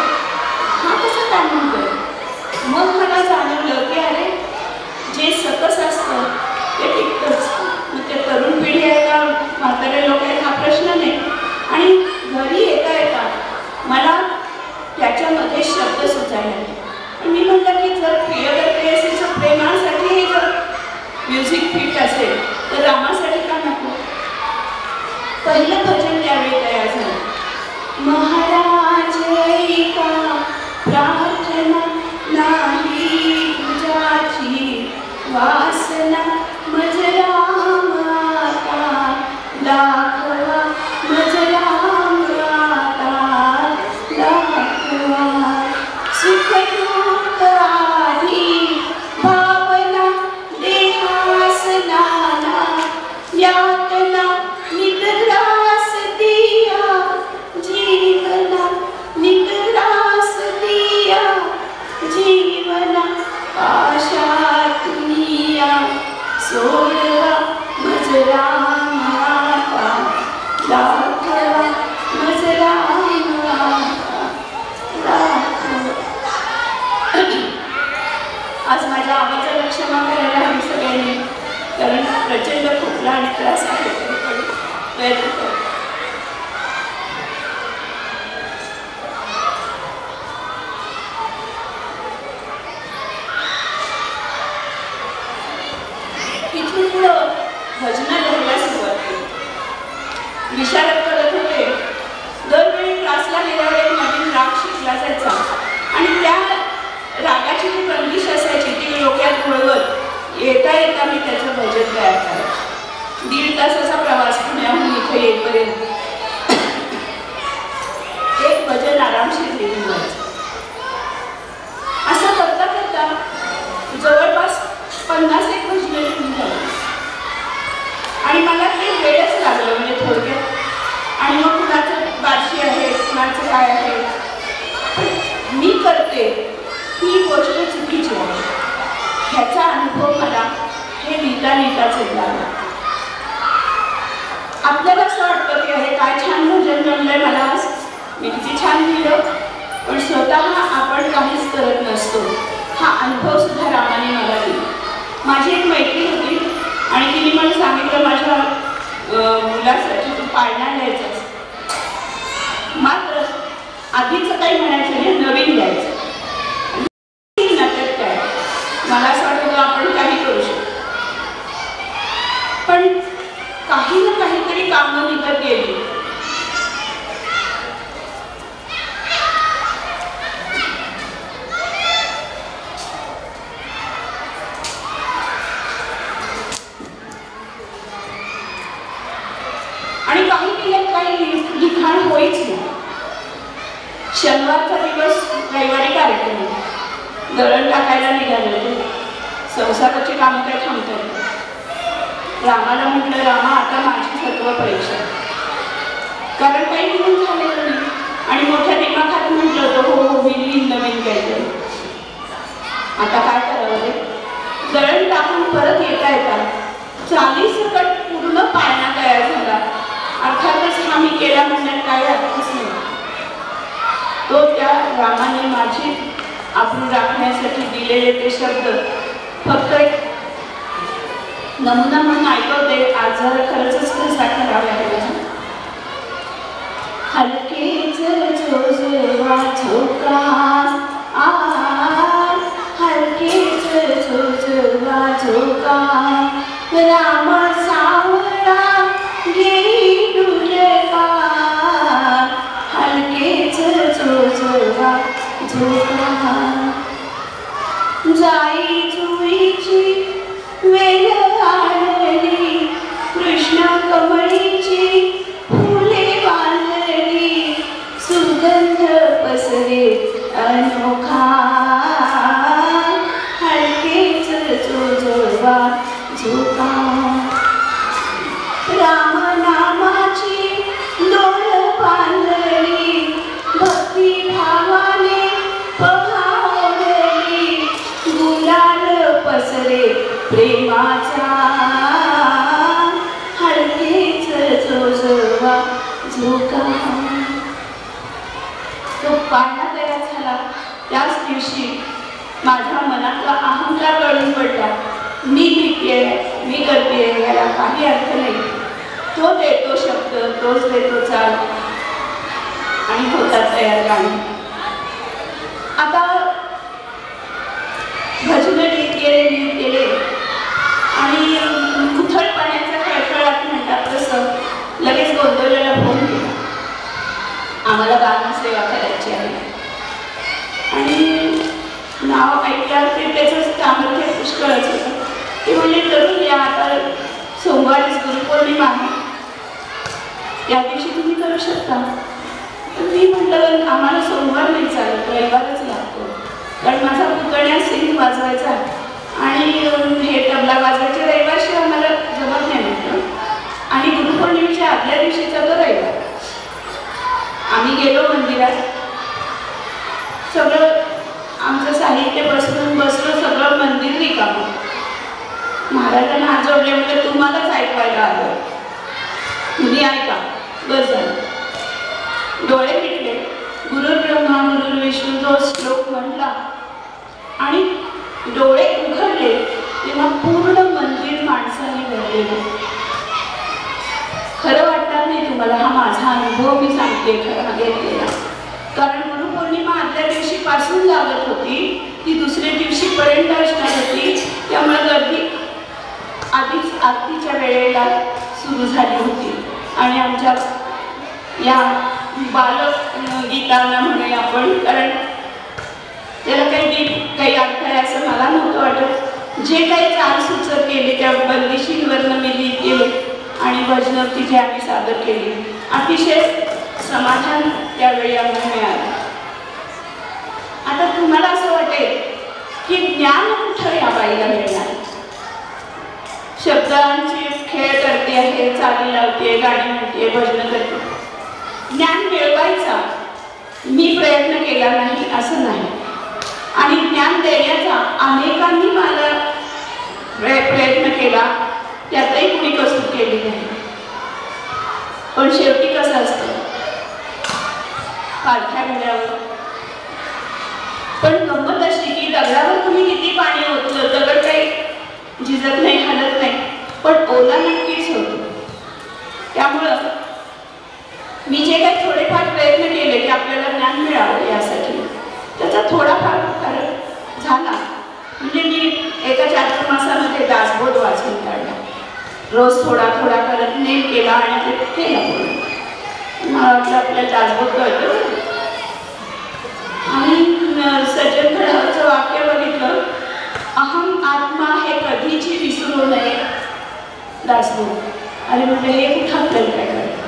हा कसं काय म्हणतोय. मग मला जाणवलं की अरे जे सकस असतं ते टिकतंच. मग ते तरुण पिढी आहे का म्हातारे लोक आहेत हा प्रश्न नाही. आणि घरी येता येता मला त्याच्यामध्ये शब्द सुचायला. मी म्हटलं की जर प्रियदर्शनीचं प्रेमासाठी हे जर म्युझिक फिट असेल वासना मज राम आता दाखवा मज राम आता दाखवा सुख दुःख आधी भावना देहास नाना यातना निद्रास दिया जीवना निद्रास दिया जीवना आशा दुनिया सोडवा मज राम आता दाखवा मज राम आता दाखवा. आज माझ्या आवाजाला क्षमा करायला हवी सगळ्यांनी, कारण प्रचंड खोकला आणि त्रास आहे, तरी पण प्रयत्न करतो. इथून पुढं भजनं लिहायला सुरुवात केली. विशारद करत होते, दरवेळी क्लासला गेल्यावर एक नवीन राग शिकला जायचा आणि त्या रागाची जी बंदिश असायची ती डोक्यात वळवत येता येता मी त्याचं भजन तयार करायचे. 1.5 तासाचा प्रवास पुण्याहून इथे येईपर्यंत एक भजन आरामशीर लिहून जायचं. असं करता करता जवळपास 50 एक भजनं लिहून झाली आणि मला ते वेळच लागलं, म्हणजे थोडक्यात. आणि मग कुणाचं बारशी आहे, कुणाचं काय आहे, पण मी करते ही गोष्ट चुकीची आहे ह्याचा अनुभव मला हे लिहिता लिहिताच लागला. आपल्याला असं वाटतं की अरे काय छान भजन जमलंय मला आज, मी किती छान लिहिलं, पण स्वतः आपण काहीच करत नसतो. हा अनुभव सुद्धा रामाने मला दिला. माझी एक मैत्रीण होती आणि तिने मला सांगितलं माझ्या मुलासाठी तू पाळणा लिहायचास, मात्र आधीचं काही म्हणायचं नाही, नवीन लिहायचं. नाटक काय, मला असं वाटतं आपण काही करू शकतो, पण काही ना काहीतरी कामं निघत गेली. आणि काही केल्यात काही लिखाण होईच नाही. शनिवारचा दिवस रविवारी कार्यक्रम होता, दळण टाकायला निघाले होते. संसाराची कामं काय थांबतात. रामाला म्हटलं, रामा आता माझी सर्व परीक्षा, कारण काही लिहून झालेलं नाही. आणि मोठ्या दिमाखात म्हटलं होतं हो हो मी लिहीन नवीन काहीतरी. आता काय करावं रे. दळण टाकून परत येता येता 40 पूर्ण पाळणा तयार झाला. अर्थातच हा मी केला म्हणण्यात काही अर्थच नाही. तो त्या रामाने माझी आबरू राखण्यासाठी दिलेले ते शब्द फक्त एक नमुना म्हणून ऐकवते. आज जरा खरंच कसा करावा लागला. हलकेच झोझवा झोका हलकेच झोझवा झोका राम सावळा घेई डुलका हलकेच झोझवा झोका जाई जुईची वेल आणली कृष्ण कमळीची फुले बांधली सुगंध पसरे अनोखा हलकेच झोझवा झोका राम नामाची डोळ बांधली भक्ती भावाने पहावली गुलाल पसरे प्रेमाचा हलकेच झोझवा झोका. तो पाळणा तयार झाला त्याच दिवशी माझ्या मनातला अहंकार गळून पडला. मी लिहितेय, मी करते, याला काही अर्थ नाही. तो देतो शब्द, तोच देतो चाल आणि होतात तयार गाणी. आता भजन लिहित गेले आणि उथळ पाण्याच्या खळखळात म्हणतात तसं लगेच गोंधळलेला फोन केला. आम्हाला गाणं सेवा करायची आहे आणि नाव ऐकल्यावर ते त्याचं सामर्थ्य पुष्कळच होतं. गुरुपौर्णिमा आहे, त्या दिवशी तुम्ही करू शकता. तर मी म्हटलं आम्हाला सोमवार नाही चालत, रविवारच लागतो, कारण माझा पुतण्या सिंग वाजवायचा आणि हे तबला वाजवायचे रविवारशी आम्हाला जमत नाही म्हटलं. आणि गुरुपौर्णिमेच्या आदल्या दिवशीचा तो रविवार. आम्ही गेलो मंदिरात, सगळं आमचं साहित्य बसलो, सगळं मंदिर रिकामं. महाराजांना हात जोडले, म्हणजे तुम्हालाच ऐकवायला आलं, तुम्ही ऐका, बस झालं. डोळे मिटले, गुरुर्ब्रह्मा गुरुर्विष्णू जो श्लोक म्हटला आणि डोळे उघडले तेव्हा पूर्ण मंदिर माणसाने भरलेलं. खरं वाटणार नाही तुम्हाला, हा माझा अनुभव मी सांगते खरं घेतलेला. कारण गुरुपौर्णिमा आदल्या दिवशीपासून लागत होती, ती दुसऱ्या दिवशीपर्यंत असणार होती, त्यामुळे गर्दी आधीच आरतीच्या वेळेला सुरू झाली होती. आणि आमच्या या बालक गीतांना म्हणूया आपण, कारण त्याला काही अर्थ आहे असं मला नव्हतं वाटत. जे काही चाल सुचत केले त्या बंदिशींवरनं मी लिहित गेले आणि भजनं तिथे आम्ही सादर केली. अतिशय समाधान त्यावेळी आम्हाला मिळालं. आता तुम्हाला असं वाटेल की ज्ञान कुठं या बाईला मिळणार? शब्दांची खेळ करते आहे, चाली लावते, गाणी म्हणते, भजनं करते. ज्ञान मिळवायचा मी प्रयत्न केला नाही असं नाही, आणि ज्ञान देण्याचा अनेकांनी मला प्रयत्न केला, त्यातही कुणी कसूर केली नाही. पण शेवटी कसं असतं, पालख्या घड्यावर. पण गंमत अशी की दगडावर तुम्ही किती पाणी ओतलं, दगड काही झिजत नाही, हलत नाही, पण ओला नक्कीच होतो. त्यामुळं मी जे काही थोडेफार प्रयत्न केले की आपल्याला ज्ञान मिळावं यासाठी, त्याचा थोडाफार फरक झाला. म्हणजे मी एका चातुर्मासामध्ये दासबोध वाचून काढला, रोज थोडा थोडा करत नेम केला आणि ते केलं पुढे. मला वाटलं आपल्याला दासबोध कळतं. आणि सज्जन खड्यावरचं वाक्य बघितलं, अहम आत्मा हे कधीची विसरू नये, दासबोध. आणि म्हणजे हे कुठं आपल्याला काय कळतं?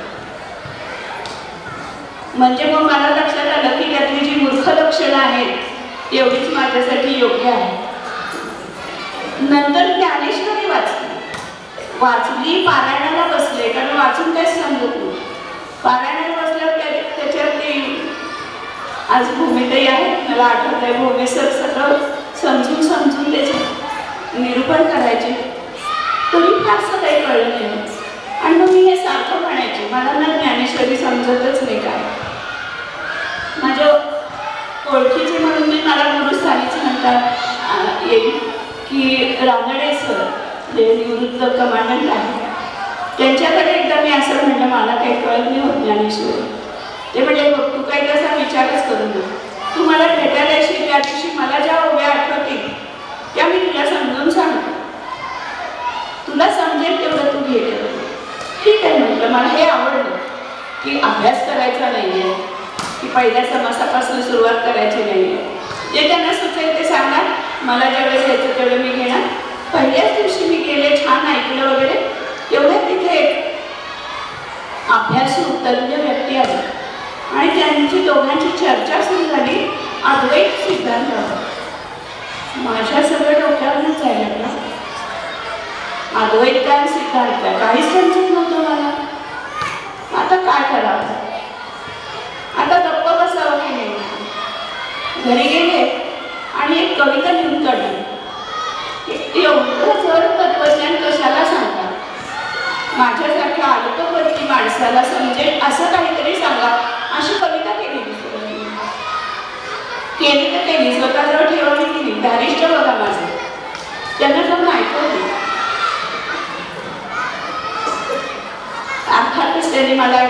म्हणजे मग मला लक्षात आलं की त्यातली जी मूर्ख लक्षणं आहेत एवढीच माझ्यासाठी योग्य आहे. नंतर ज्ञानेश्वरी वाचली, पारायणाला बसले, कारण वाचून काहीच समजत नाही. पारायणाला बसल्यावर त्याच्यात आज भूमिताई आहेत, मला आठवत आहे, भूमेसर सगळं समजून त्याचे निरूपण करायचे, तरी फारसं काही कळलं नाही. आणि मग मी हे सारखं म्हणायचे, मला ना ज्ञानेश्वरी समजतच नाही काय. माझ्या ओळखीचे म्हणून मी मला गुरुस्थानीच म्हणतात येईल की रानडे सर जे निवृत्त कमांडंट आहे, त्यांच्याकडे एकदा मी असं म्हटलं, मला काही कळत नाही होत ज्ञानेश्वरी. ते म्हणजे बघ तू काही तसा विचारच करून दे, तू मला भेटायला येशील त्या दिवशी मला ज्या ओव्या आठवतील त्या मी तुला समजून सांगतो, तुला समजेल तेवढं तू घे. ठीक आहे म्हटलं. मला हे आवडलं की अभ्यास करायचा नाही आहे, की पहिल्या समासापासून सुरुवात करायची नाही आहे. जे त्यांना सुचेल ते सांगणार, मला ज्यावेळेस घ्यायचं तेवढं मी घेणार. पहिल्याच दिवशी मी गेले, छान ऐकलं वगैरे, एवढ्यात तिथे एक अभ्यासू तज्ञ व्यक्ती आली आणि त्यांची दोघांची चर्चा सुरू झाली अद्वैत सिद्धांतावर. माझ्या सगळं डोक्यावरच जायला लागलं. अद्वैत काय सिद्धांत काय काहीच समजत नव्हतं मला. आता काय करावं, आता गप्प बसावं की नाही. घरी गेले आणि एक कविता लिहून काढली. एवढं जर तत्वज्ञान कशाला सांगतात, माझ्यासारख्या अल्पपती माणसाला समजेल असं काहीतरी सांगा, अशी कविता केली. तर केली, स्वतःजवळ ठेवणी केली. धारिष्ट बघा माझं, त्यांना जाऊन ऐकवली. अर्थातच त्यांनी मला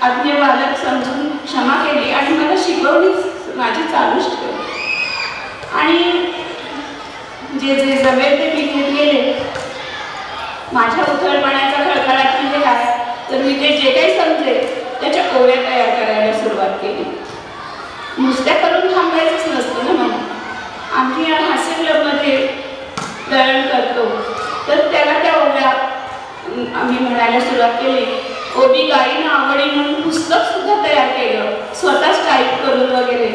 आज्ञ बालक समजून क्षमा केली आणि मला शिकवली, माझी चालूच ठेवली. आणि जे जे जमेल ते मी घेत गेले. माझ्या उथळपणाचा खळखळाट म्हणजे काय, तर मी ते जे काही समजेल त्याच्या ओव्या तयार करायला सुरुवात केली. नुसत्या करून थांबायचंच नसतं ना. म्हणून आम्ही या हास्य क्लबमध्ये दळण करतो, तर त्याला त्या ओव्या आम्ही म्हणायला सुरुवात केली. ओबी गायीनं आवडी म्हणून पुस्तक सुद्धा तयार केलं, स्वतःच टाईप करून वगैरे.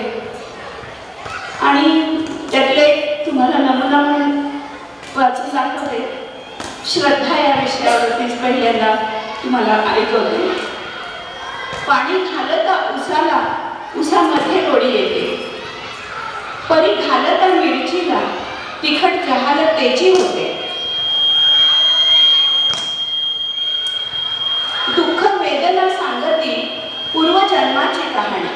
आणि त्यातले तुम्हाला नमुना म्हणून वाचून दाखवते. श्रद्धा या विषयावरतीच पहिल्यांदा तुम्हाला ऐकवते. पाणी घालता उसाला, उसामध्ये गोडी येते. परी घालता मिरचीला, तिखट जहाल तेची होते. दुःख वेदना सांगती पूर्वजन्माची कहाणी.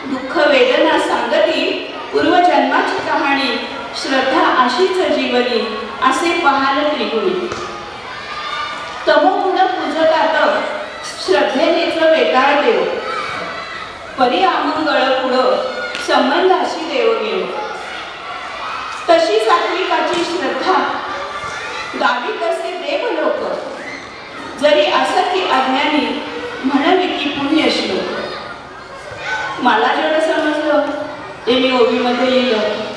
दुःख वेदना सांगती पूर्वजन्माची कहाणी. श्रद्धा अशीच जीवनी, असे पाहाल त्रिगुणी. तमोगुण पूजतात श्रद्धेनेच वेताळ देव. परी आमंगळ पुढं संबंधाशी देव घेऊ. तशी सात्विकाची श्रद्धा गावी कसे देव लोक. जरी असती अज्ञानी म्हणवी की पुण्य श्लोक. मला जेवढं समजलं ते मी ओबीमध्ये लिहिलं.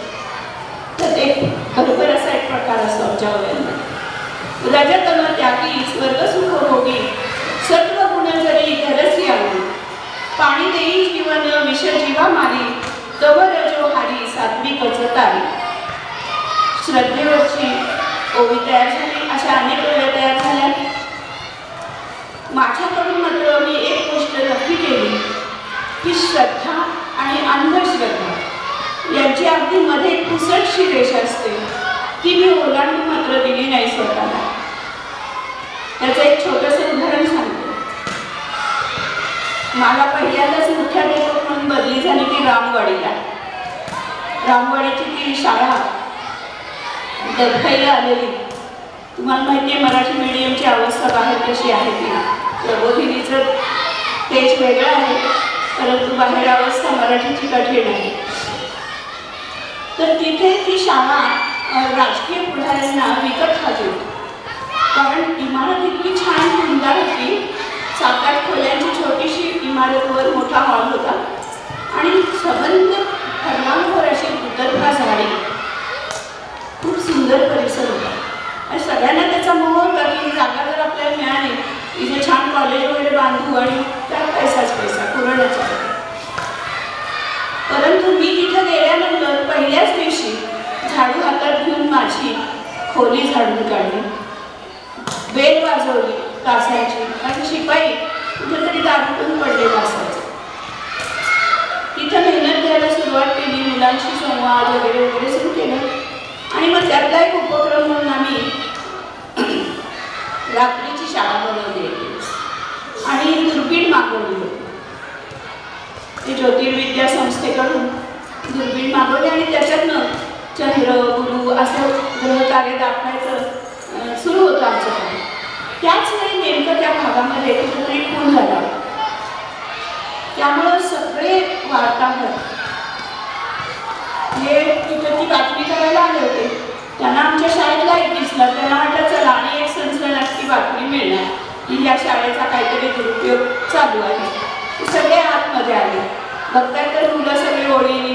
तर एक बरोबर असा एक प्रकार असतो आमच्या ओव्यांमध्ये. रजतन त्यागी स्वर्गसुख भोगी, सत्वगुण जरी धरसी आली. पाणी देई जीवन विष जीवा मारी, तव रजो हारी सात्विकच तारी. श्रद्धेवरची ओवी तयार झाली. अशा अनेक ओव्या तयार झाल्या. माझ्याकडून मात्र मी एक गोष्ट नक्की केली की श्रद्धा आणि अंधश्रद्धा यांची अगदी मध्ये पुसटशी रेष असते, ती मी ओलांडून मात्र दिली नाही स्वतःला. त्याचं एक छोटंसं उदाहरण सांगते. मला पहिल्यांदाच मुख्याध्यापक म्हणून बदली झाली ती रामवाडीला. रामवाडीची ती शाळा दरखाईला आलेली. तुम्हाला माहिती आहे मराठी मीडियमची अवस्था बाहेर कशी आहे ती. प्रबोधिनीचं तेज वेगळं आहे, परंतु बाहेर अवस्था मराठीची कठीण आहे. तर तिथे ती शाळा राजकीय पुढाऱ्यांना विकत खाली होती. कारण इमारत इतकी छान सुंदर होती. 7-8 खोल्यांची छोटीशी इमारतवर मोठा हॉल होता आणि सबंध फर्मांवर अशी दुतर्फा झाडी. खूप सुंदर परिसर होता आणि सगळ्यांना त्याचा मोह होता की ही जागा जर आपल्याला मिळाली, इथे छान कॉलेज वगैरे बांधू आणि त्यात पैसाच पैसा पुरवण्याचा. परंतु मी तिथे गेल्यानंतर पहिल्याच दिवशी झाडू हातात घेऊन माझी खोली झाडून काढली. बेल वाजवली तासाची, आणि शिपाई कुठेतरी दारूतून पडलेला असायचा. तिथं मेहनत घ्यायला सुरुवात केली. मुलांशी संवाद वगैरे वगैरे सुरू केलं. आणि मग त्यातला एक उपक्रम म्हणून आम्ही रात्रीची शाळा बनवली आणि दुर्बीण मागवली होती. ते ज्योतिर्विद्या संस्थेकडून दुर्बीण मागवली आणि त्याच्यातनं चंद्र गुरु असं ग्रहकार्य दाखवायचं सुरू होतं आमचं काम. त्याच वेळी नेमकं त्या भागामध्ये कुठेतरी खून झाला. त्यामुळं सगळे वार्ताहर हे तिथे ती बातमी करायला आले होते. त्यांना आमच्या शाळेत लाईट दिसला. त्यांना वाटलं चला आणि एक सनसनाटी बातमी मिळणार की या शाळेचा काहीतरी दुरुपयोग चालू आहे. सगळे आतमध्ये आले. बघतायत तर मुलं सगळे ओळीने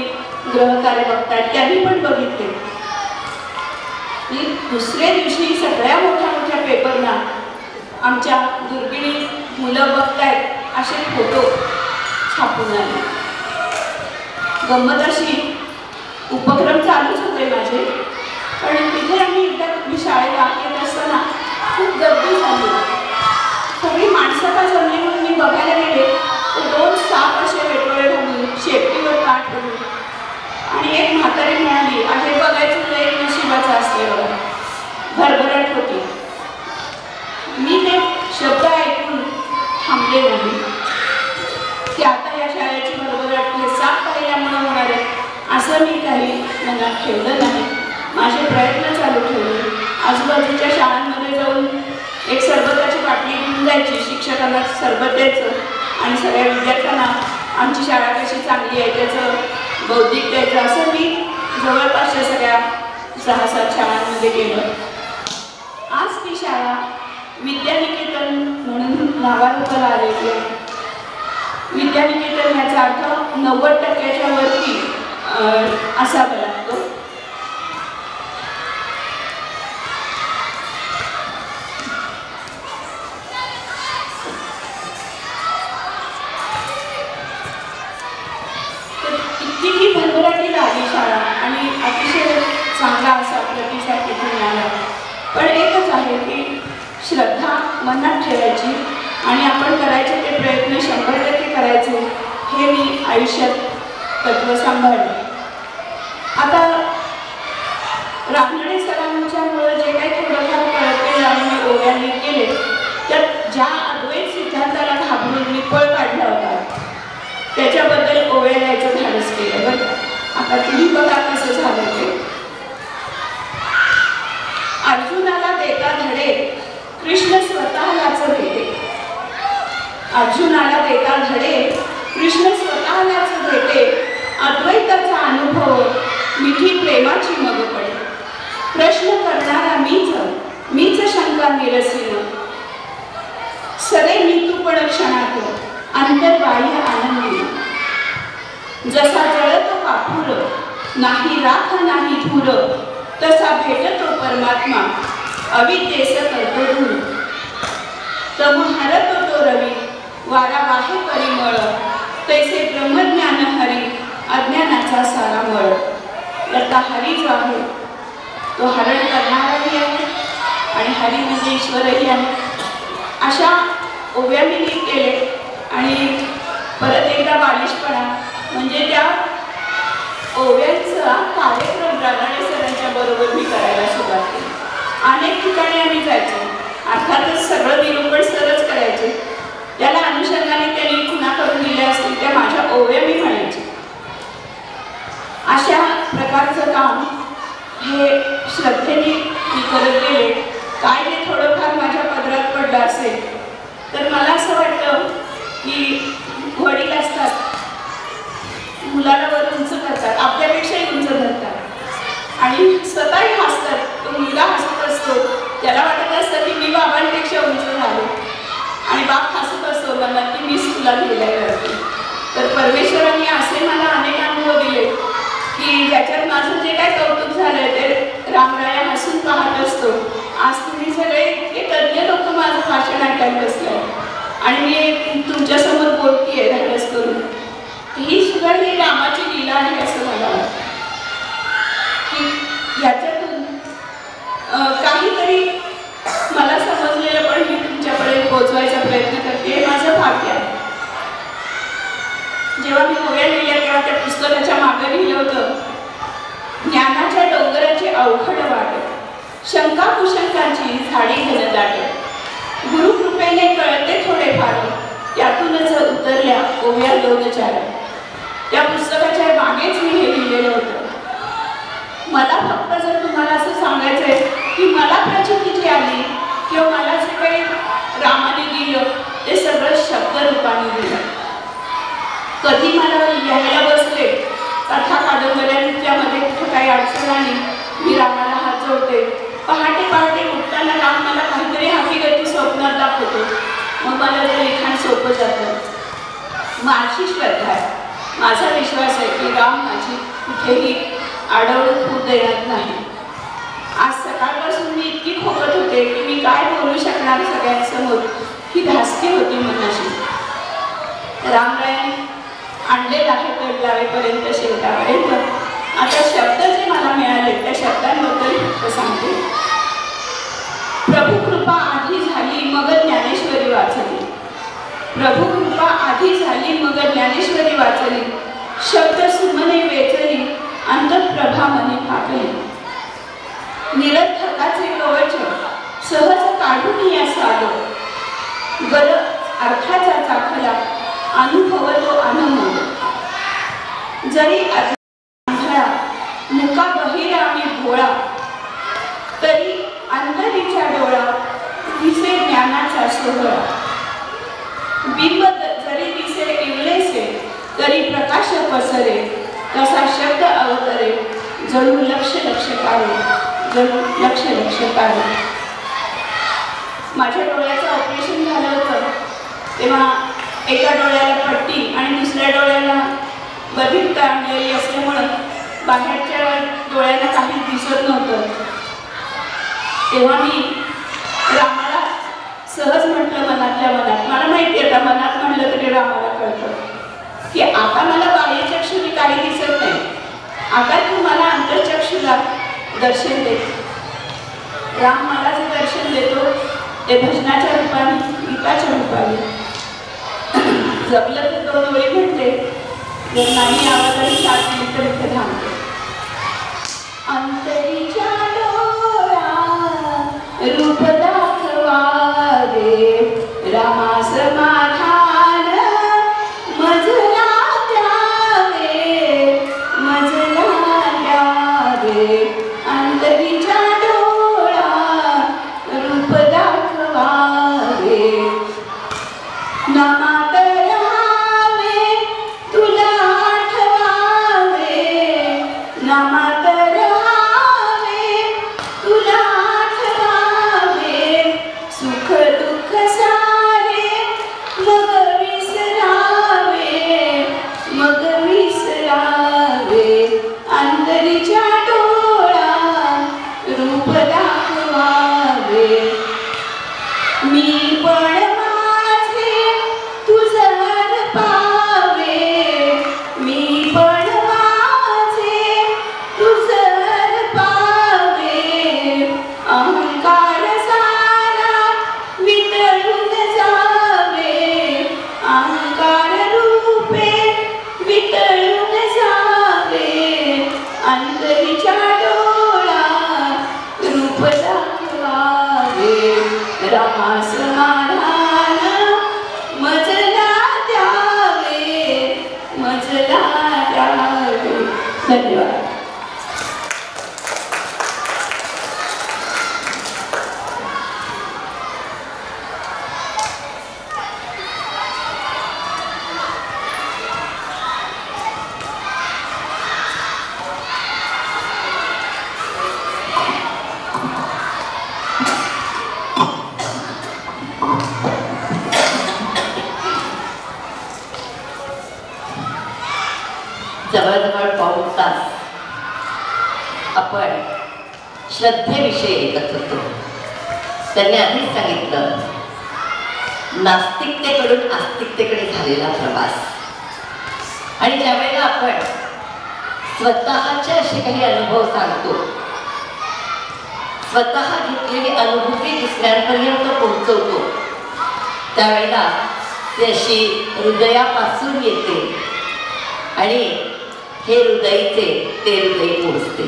ग्रहकार्य बघतायत. त्यांनी पण बघितले. दुसऱ्या दिवशी सगळ्या मोठ्या मोठ्या पेपरना आमच्या दुर्बिणीत मुलं बघतायत असे फोटो छापून आले. गंमत अशी उपक्रम चालूच होते माझे. पण तिथे आम्ही एकदा मी शाळेत येत असताना खूप गर्दी झाली. सगळी माणसं का जमली म्हणून मी बघायला गेले तर 2 साप असे वेटोळे घालून शेपटीवर काठ घालून आणि एक म्हातारी मिळाली. आहे बघायचं तुला एक नशिबाचं असते बघा. भरभराट होती. मी ते शब्द ऐकून थांबले नाही की आता या शाळेची भरभराट हे साप पाहिल्यामुळे होणार आहे असं मी काही मनात ठेवलं नाही. माझे प्रयत्न चालू ठेवले. आजूबाजूच्या शाळांमध्ये जाऊन एक सरबताची बाटली घेऊन जायची. शिक्षकांना सरबत द्यायचं आणि सगळ्या विद्यार्थ्यांना आमची शाळा कशी चांगली आहे त्याचं बौद्धिक द्यायचं. असं मी जवळपासच्या सगळ्या 6-7 शाळांमध्ये गेलं. आज ती शाळा विद्यानिकेतन म्हणून नावारूपाला आलेली आहे. विद्यानिकेतन याचा अर्थ 90% वरती असावा लागतो. श्रद्धा मनात ठेवायची आणि आपण करायचे ते प्रयत्न 100% करायचे, हे मी आयुष्यात तत्व सांभाळले. आता रामनडे सरांच्यामुळे जे काही थोडंफार कळते आणि मी ओव्यांनी केले, त्यात ज्या अद्वैत सिद्धांताला घाबरून मी पळ काढला होता त्याच्याबद्दल ओव्या लिहायचं धाडस केलं. बरं, आता तुम्ही बघा कसं झालं ते. अर्जुनाला देता धडे कृष्ण स्वतःलाच देते. अर्जुनाला देता धडे कृष्ण स्वतःलाच देते. अद्वैताचा अनुभव मिठी प्रेमाची मग पडे. प्रश्न करणारा मीच शंका निरसीन. सरे मी तू पण क्षणात अंतर्बाह्य आनंदी. जसा जळतो कापूर नाही राख नाही धूर, तसा भेटतो परमात्मा अविद्येस करतो धूर. तम हरतो तो रवी वारा वाहे परिमळ, तैसे ब्रह्मज्ञान हरी अज्ञानाचा सारा मळ. आता हरी जो आहे तो हरण करणाराही आहे आणि हरी म्हणजे ईश्वरही आहे. अशा ओव्या मी केले आणि परत एकदा बालिशपणा म्हणजे त्या ओव्यांचा कार्यक्रम रामनडे सरांच्या बरोबर मी करायला सुरुवात केली. अनेक ठिकाणी आम्ही जायचो, अर्थातच सगळं निरूपण सरच करायचे. त्याला अनुषंगाने त्यांनी खुणा करून दिल्या असतील त्या माझ्या ओव्या मी म्हणायचे. अशा प्रकारचं काम हे श्रद्धेने मी करत गेले. काय ते थोडंफार माझ्या पदरात पडलं असेल तर मला असं वाटतं की वडील असतात, मुलाला वर उंच करतात, आपल्यापेक्षाही उंच धरतात आणि स्वतःही हसतात. तो मुलगा हसत असतो, त्याला वाटत असतं की मी बाबांपेक्षा उंच झालो आणि बाप हसत असतो मला की मीच तुला गेल्या करते. तर परमेश्वरांनी असे मला अनेक अनुभव दिले की ज्याच्यात माझं जे काय कौतुक झालंय ते रामराया हसून पाहत असतो. आज तुम्ही सगळे इतके तज्ञ लोक माझं भाषण ऐकायला बसलंय आणि मी तुमच्यासमोर बोलतीये धाडस करून. ही सुद्धा ही रामाची लीला आहे असं मला वाटतं की याच्यातून काहीतरी मला समजलेलं पण मी तुमच्यापर्यंत पोहोचवायचा प्रयत्न करते. हे माझं भाग्य आहे. जेव्हा मी ओव्या लिहिल्या तेव्हा त्या पुस्तकाच्या मागे लिहिलं होतं, ज्ञानाच्या डोंगराचे अवघड वाट, शंका कुशंकांची झाडी घनदाट, गुरुकृपेने कळते थोडेफार, त्यातूनच उतरल्या ओव्या 2-4. त्या पुस्तकाच्या मागेच मी हे लिहिलेलं होतं. मला फक्त जर तुम्हाला असं सांगायचं आहे की मला प्रचिती जी आली किंवा मला जे काही रामाने दिलं ते सगळं शब्दरूपाने दिलं. कधी मला लिहायला बसले कथा कादंबऱ्यांच्यामध्ये कुठं काही अडचण आली, मी रामाला हात जोडते. पहाटे पहाटे उठताना राम मला काहीतरी हकीकती स्वप्नात दाखवतो, मग मला ते लिखाण सोपं जातं. माझी श्रद्धा आहे, माझा विश्वास आहे की राम माझी कुठेही आडवडून होऊ देणार नाही. आज सकाळपासून मी इतकी खोकत होते की मी काय बोलू शकणार सगळ्यांसमोर, ही धास्ती होती मनाशी. रामरायाने आणलेलं आहे तर लावेपर्यंत शेवटापर्यंत. आता शब्द जे मला मिळाले त्या शब्दांबद्दल फक्त सांगते. प्रभू कृपा आधी झाली मग ज्ञानेश्वरी वाचली. प्रभू कृपा आधी झाली मग ज्ञानेश्वरी वाचली. शब्द सुमने वेचली अंतःप्रभा मने फाकली. निरर्थकाचे कवच सहज काढून या साधो, गर अर्थाचा चाखला अनुभवतो अनमोल. जरी आंधळा मुका बहिरा आणि भोळा, तरी अंधरीच्या डोळा दिसे ज्ञानाचा सोहळा. बिंब जरी दिसे इवलेसे तरी प्रकाश पसरे, तसा शब्द अवतरे जणू लक्ष लक्ष काढे, जणू लक्ष लक्ष काढे. माझ्या डोळ्याचं ऑपरेशन झालं होतं तेव्हा एका डोळ्याला पट्टी आणि दुसऱ्या डोळ्याला बधिरता आणलेली असल्यामुळं बाहेरच्या डोळ्याला काही दिसत नव्हतं. तेव्हा मी रामाला सहज म्हटलं मनातल्या मनात, मला माहिती आहे आता मनात म्हटलं तरी रामाला कळतं की आता मला बाह्यचक्षुने काही दिसत नाही, आता तू मला अंतर्चक्षुला दर्शन दे. राम मला जे दर्शन देतो ते भजनाच्या रूपाने, गीताच्या रूपाने जपलं तर 2 ओळी म्हणते, जर नाही आवाज आणि साथ केली तर इथे थांबते. अंतरीच्या डोळा रूप दाखवावे, रामा समाधान मजला द्यावे, मजला द्यावे. अंतरीच्या डोळा रूप दाखवावे, नामात राहावे तुला आठवावे, नामात राहावे तुला आठवावे. सुख दुःख सारे मग विसरावे, मग विसरावे. अंतरीच्या डोळा रूप दाखवावे. मी पण माझे तुझर पावे, मी पण माझे तुझर पावे. अहंकार सारा वितळून जावे, अहंकार रूपे वितळून जावे. अंतरीच्या डोळा रूप दाखवावे, रामा समाधान मजला द्यावे, मजला द्यावे. धन्यवाद. जवळजवळ पाऊण तास आपण श्रद्धेविषयी ऐकत होतो. त्यांनी आधीच सांगितलं, नास्तिकतेकडून आस्तिकतेकडे झालेला प्रवास. आणि ज्यावेळेला आपण स्वतःचे असे काही अनुभव सांगतो, स्वतः घेतलेली अनुभूती दुसऱ्यांपर्यंत पोहोचवतो, त्यावेळेला ती अशी हृदयापासून येते आणि हे हृदयचे ते हृदय पोहोचते,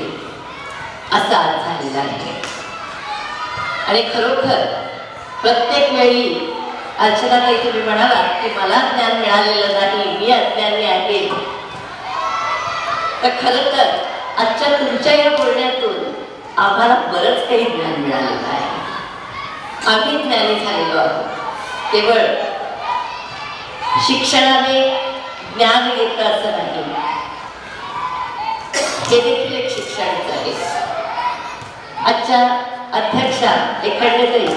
असा अर्थ झालेला आहे. आणि खरोखर प्रत्येक वेळी अर्चनाताई तुम्ही म्हणालात की मला ज्ञान मिळालेलं नाही, मी अज्ञानी आहे, तर खरं तर आजच्या तुमच्या या बोलण्यातून आम्हाला बरंच काही ज्ञान मिळालेलं आहे. आम्ही ज्ञानी झालेलो आहोत. केवळ शिक्षणाने ज्ञान येतं असं नाही, हे देखील एक शिक्षणच आहे. आजच्या अध्यक्षा एखाद्यातरी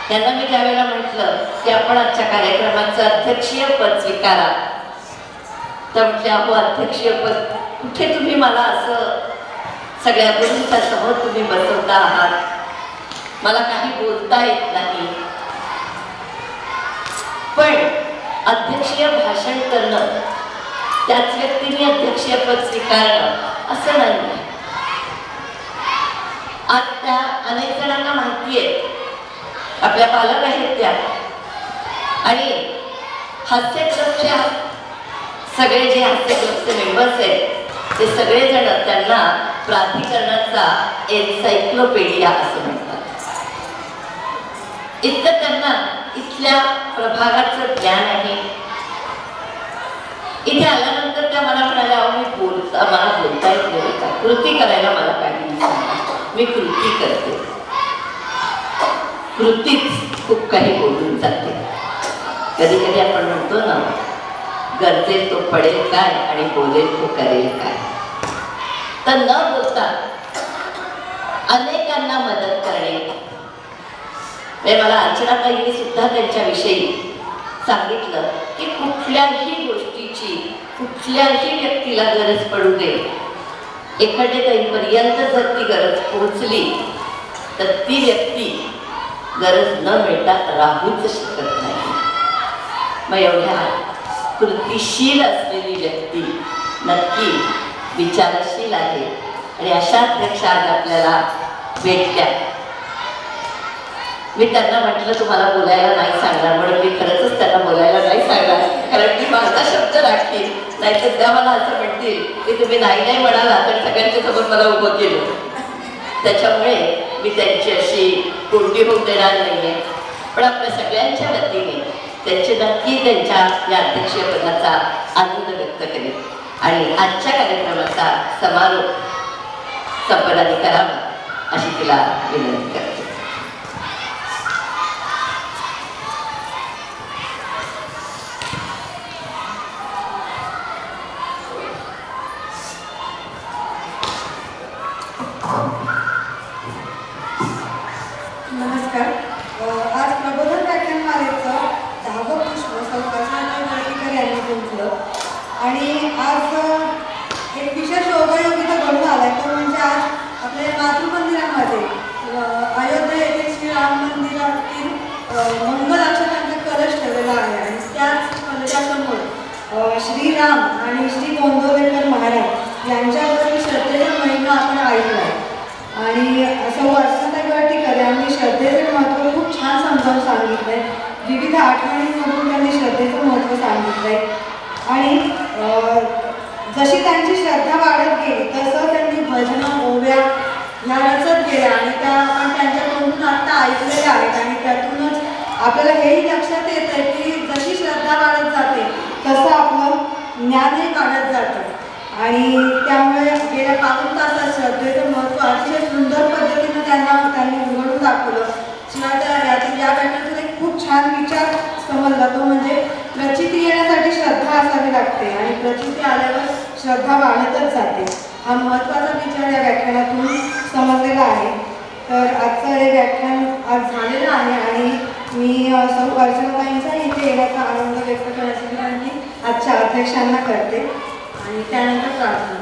त्यांना मी त्यावेळेला म्हटलं की आपण आजच्या कार्यक्रमाचं अध्यक्षीय पद स्वीकारा, तर म्हटलं अहो अध्यक्षीय पद कुठे, तुम्ही मला असं सगळ्या गुरूंच्या समोर तुम्ही बसवता आहात, मला काही बोलता येत नाही. पण अध्यक्षीय भाषण करणं, त्याच व्यक्तीने अध्यक्षीय पद स्वीकारणं असं नाही. आज त्या अनेक जणांना माहिती आहे, आपल्या पालक आहेत त्या, आणि हास्य क्लबच्या सगळे जे हास्य क्लबचे मेंबर्स आहेत ते सगळेजण त्यांना प्राधिकरणाचा एन्सायक्लोपीडिया असं म्हणतात. इतकं त्यांना इथल्या प्रभागाचं ज्ञान आहे. इथे आल्यानंतर त्या मला म्हणाल्या, अहो मी मला बोलता येत नाही का, कृती करायला मला काही सांगा. मी कृती करते, कृतीच खूप काही बोलून जाते. कधी कधी आपण म्हणतो ना, गरजेल तो पडेल काय आणि बोलेल तो करेल काय. तर न बोलता अनेकांना मदत करणे. मला अर्चनाताईंनी सुद्धा त्यांच्याविषयी सांगितलं की कुठल्याही गोष्टीची कुठल्याही व्यक्तीला गरज पडू दे, एखाद्या ताईपर्यंत जर ती गरज पोहोचली तर ती व्यक्ती गरज न मिळता राहूच शकत नाही. मग एवढ्या कृतीशील असलेली व्यक्ती नक्की विचारशील आहे. आणि अशा अध्यक्ष आज आपल्याला भेटल्या. मी त्यांना म्हटलं तुम्हाला बोलायला नाही सांगणार, म्हणून मी खरंच त्यांना बोलायला नाही सांगणार, कारण मी माझा शब्द राखीन. नाहीतर त्या मला असं म्हणतील की तुम्ही नाही म्हणाला तर सगळ्यांच्या समोर मला उभं केलं. त्याच्यामुळे मी त्यांची अशी कोंडी होऊ देणार नाहीये. पण आपल्या सगळ्यांच्या वतीने त्यांचे नक्की त्यांच्या या अध्यक्षपदाचा आनंद व्यक्त करेल आणि आजच्या कार्यक्रमाचा समारोप संपन्नाने करावा अशी तिला विनंती करते. नमस्कार. आज प्रबोधन व्याख्यानमालेचं 10वं पुष्प सौकाशनाथ यांनी गुंतलं आणि आज एक विशेष योगायोगिता घडून आलाय. तो म्हणजे आज आपल्या मातृमंदिरामध्ये अयोध्या येथील श्रीराम मंदिरातील मंगल अक्षतांचा कलश ठेवलेला आहे आणि त्याच कलशासमोर श्रीराम आणि श्री गोंदवलेकर महाराज यांच्यावरील श्रद्धेचा महिमा आपण ऐकला आहे. आणि असं वर्षांताई वाटीकर यांनी श्रद्धेचं महत्त्व खूप छान समजावून सांगितलं आहे. विविध आठवणींमधून त्यांनी श्रद्धेचं महत्त्व सांगितलं आहे आणि जशी त्यांची श्रद्धा वाढत गेली तसं त्यांनी भजनं ओव्या ह्या रचत गेल्या आणि त्या आपण त्यांच्याकडून आत्ता ऐकलेल्या आहेत आणि त्यातूनच आपल्याला हेही लक्षात येतं आहे की जशी श्रद्धा वाढत जाते तसं आपलं ज्ञानही वाढत जातं. आणि त्यामुळे गेल्या 5 तासात श्रद्धेचं महत्त्व अतिशय सुंदर पद्धतीनं त्यांनी उघडून दाखवलं. शिवाय यातील या व्याख्यानातून एक खूप छान विचार समजला, तो म्हणजे प्रचिती येण्यासाठी श्रद्धा असावी लागते आणि प्रचिती आल्यावर श्रद्धा वाढतच जाते. हा महत्त्वाचा विचार या व्याख्यानातून समजलेला आहे. तर आजचं हे व्याख्यान आज झालेलं आहे आणि मी सौ अर्चनाताईंचा इथे येण्याचा आनंद व्यक्त करण्याची विनंती आजच्या अध्यक्षांना करते आणि त्यानंतर प्रार्थना.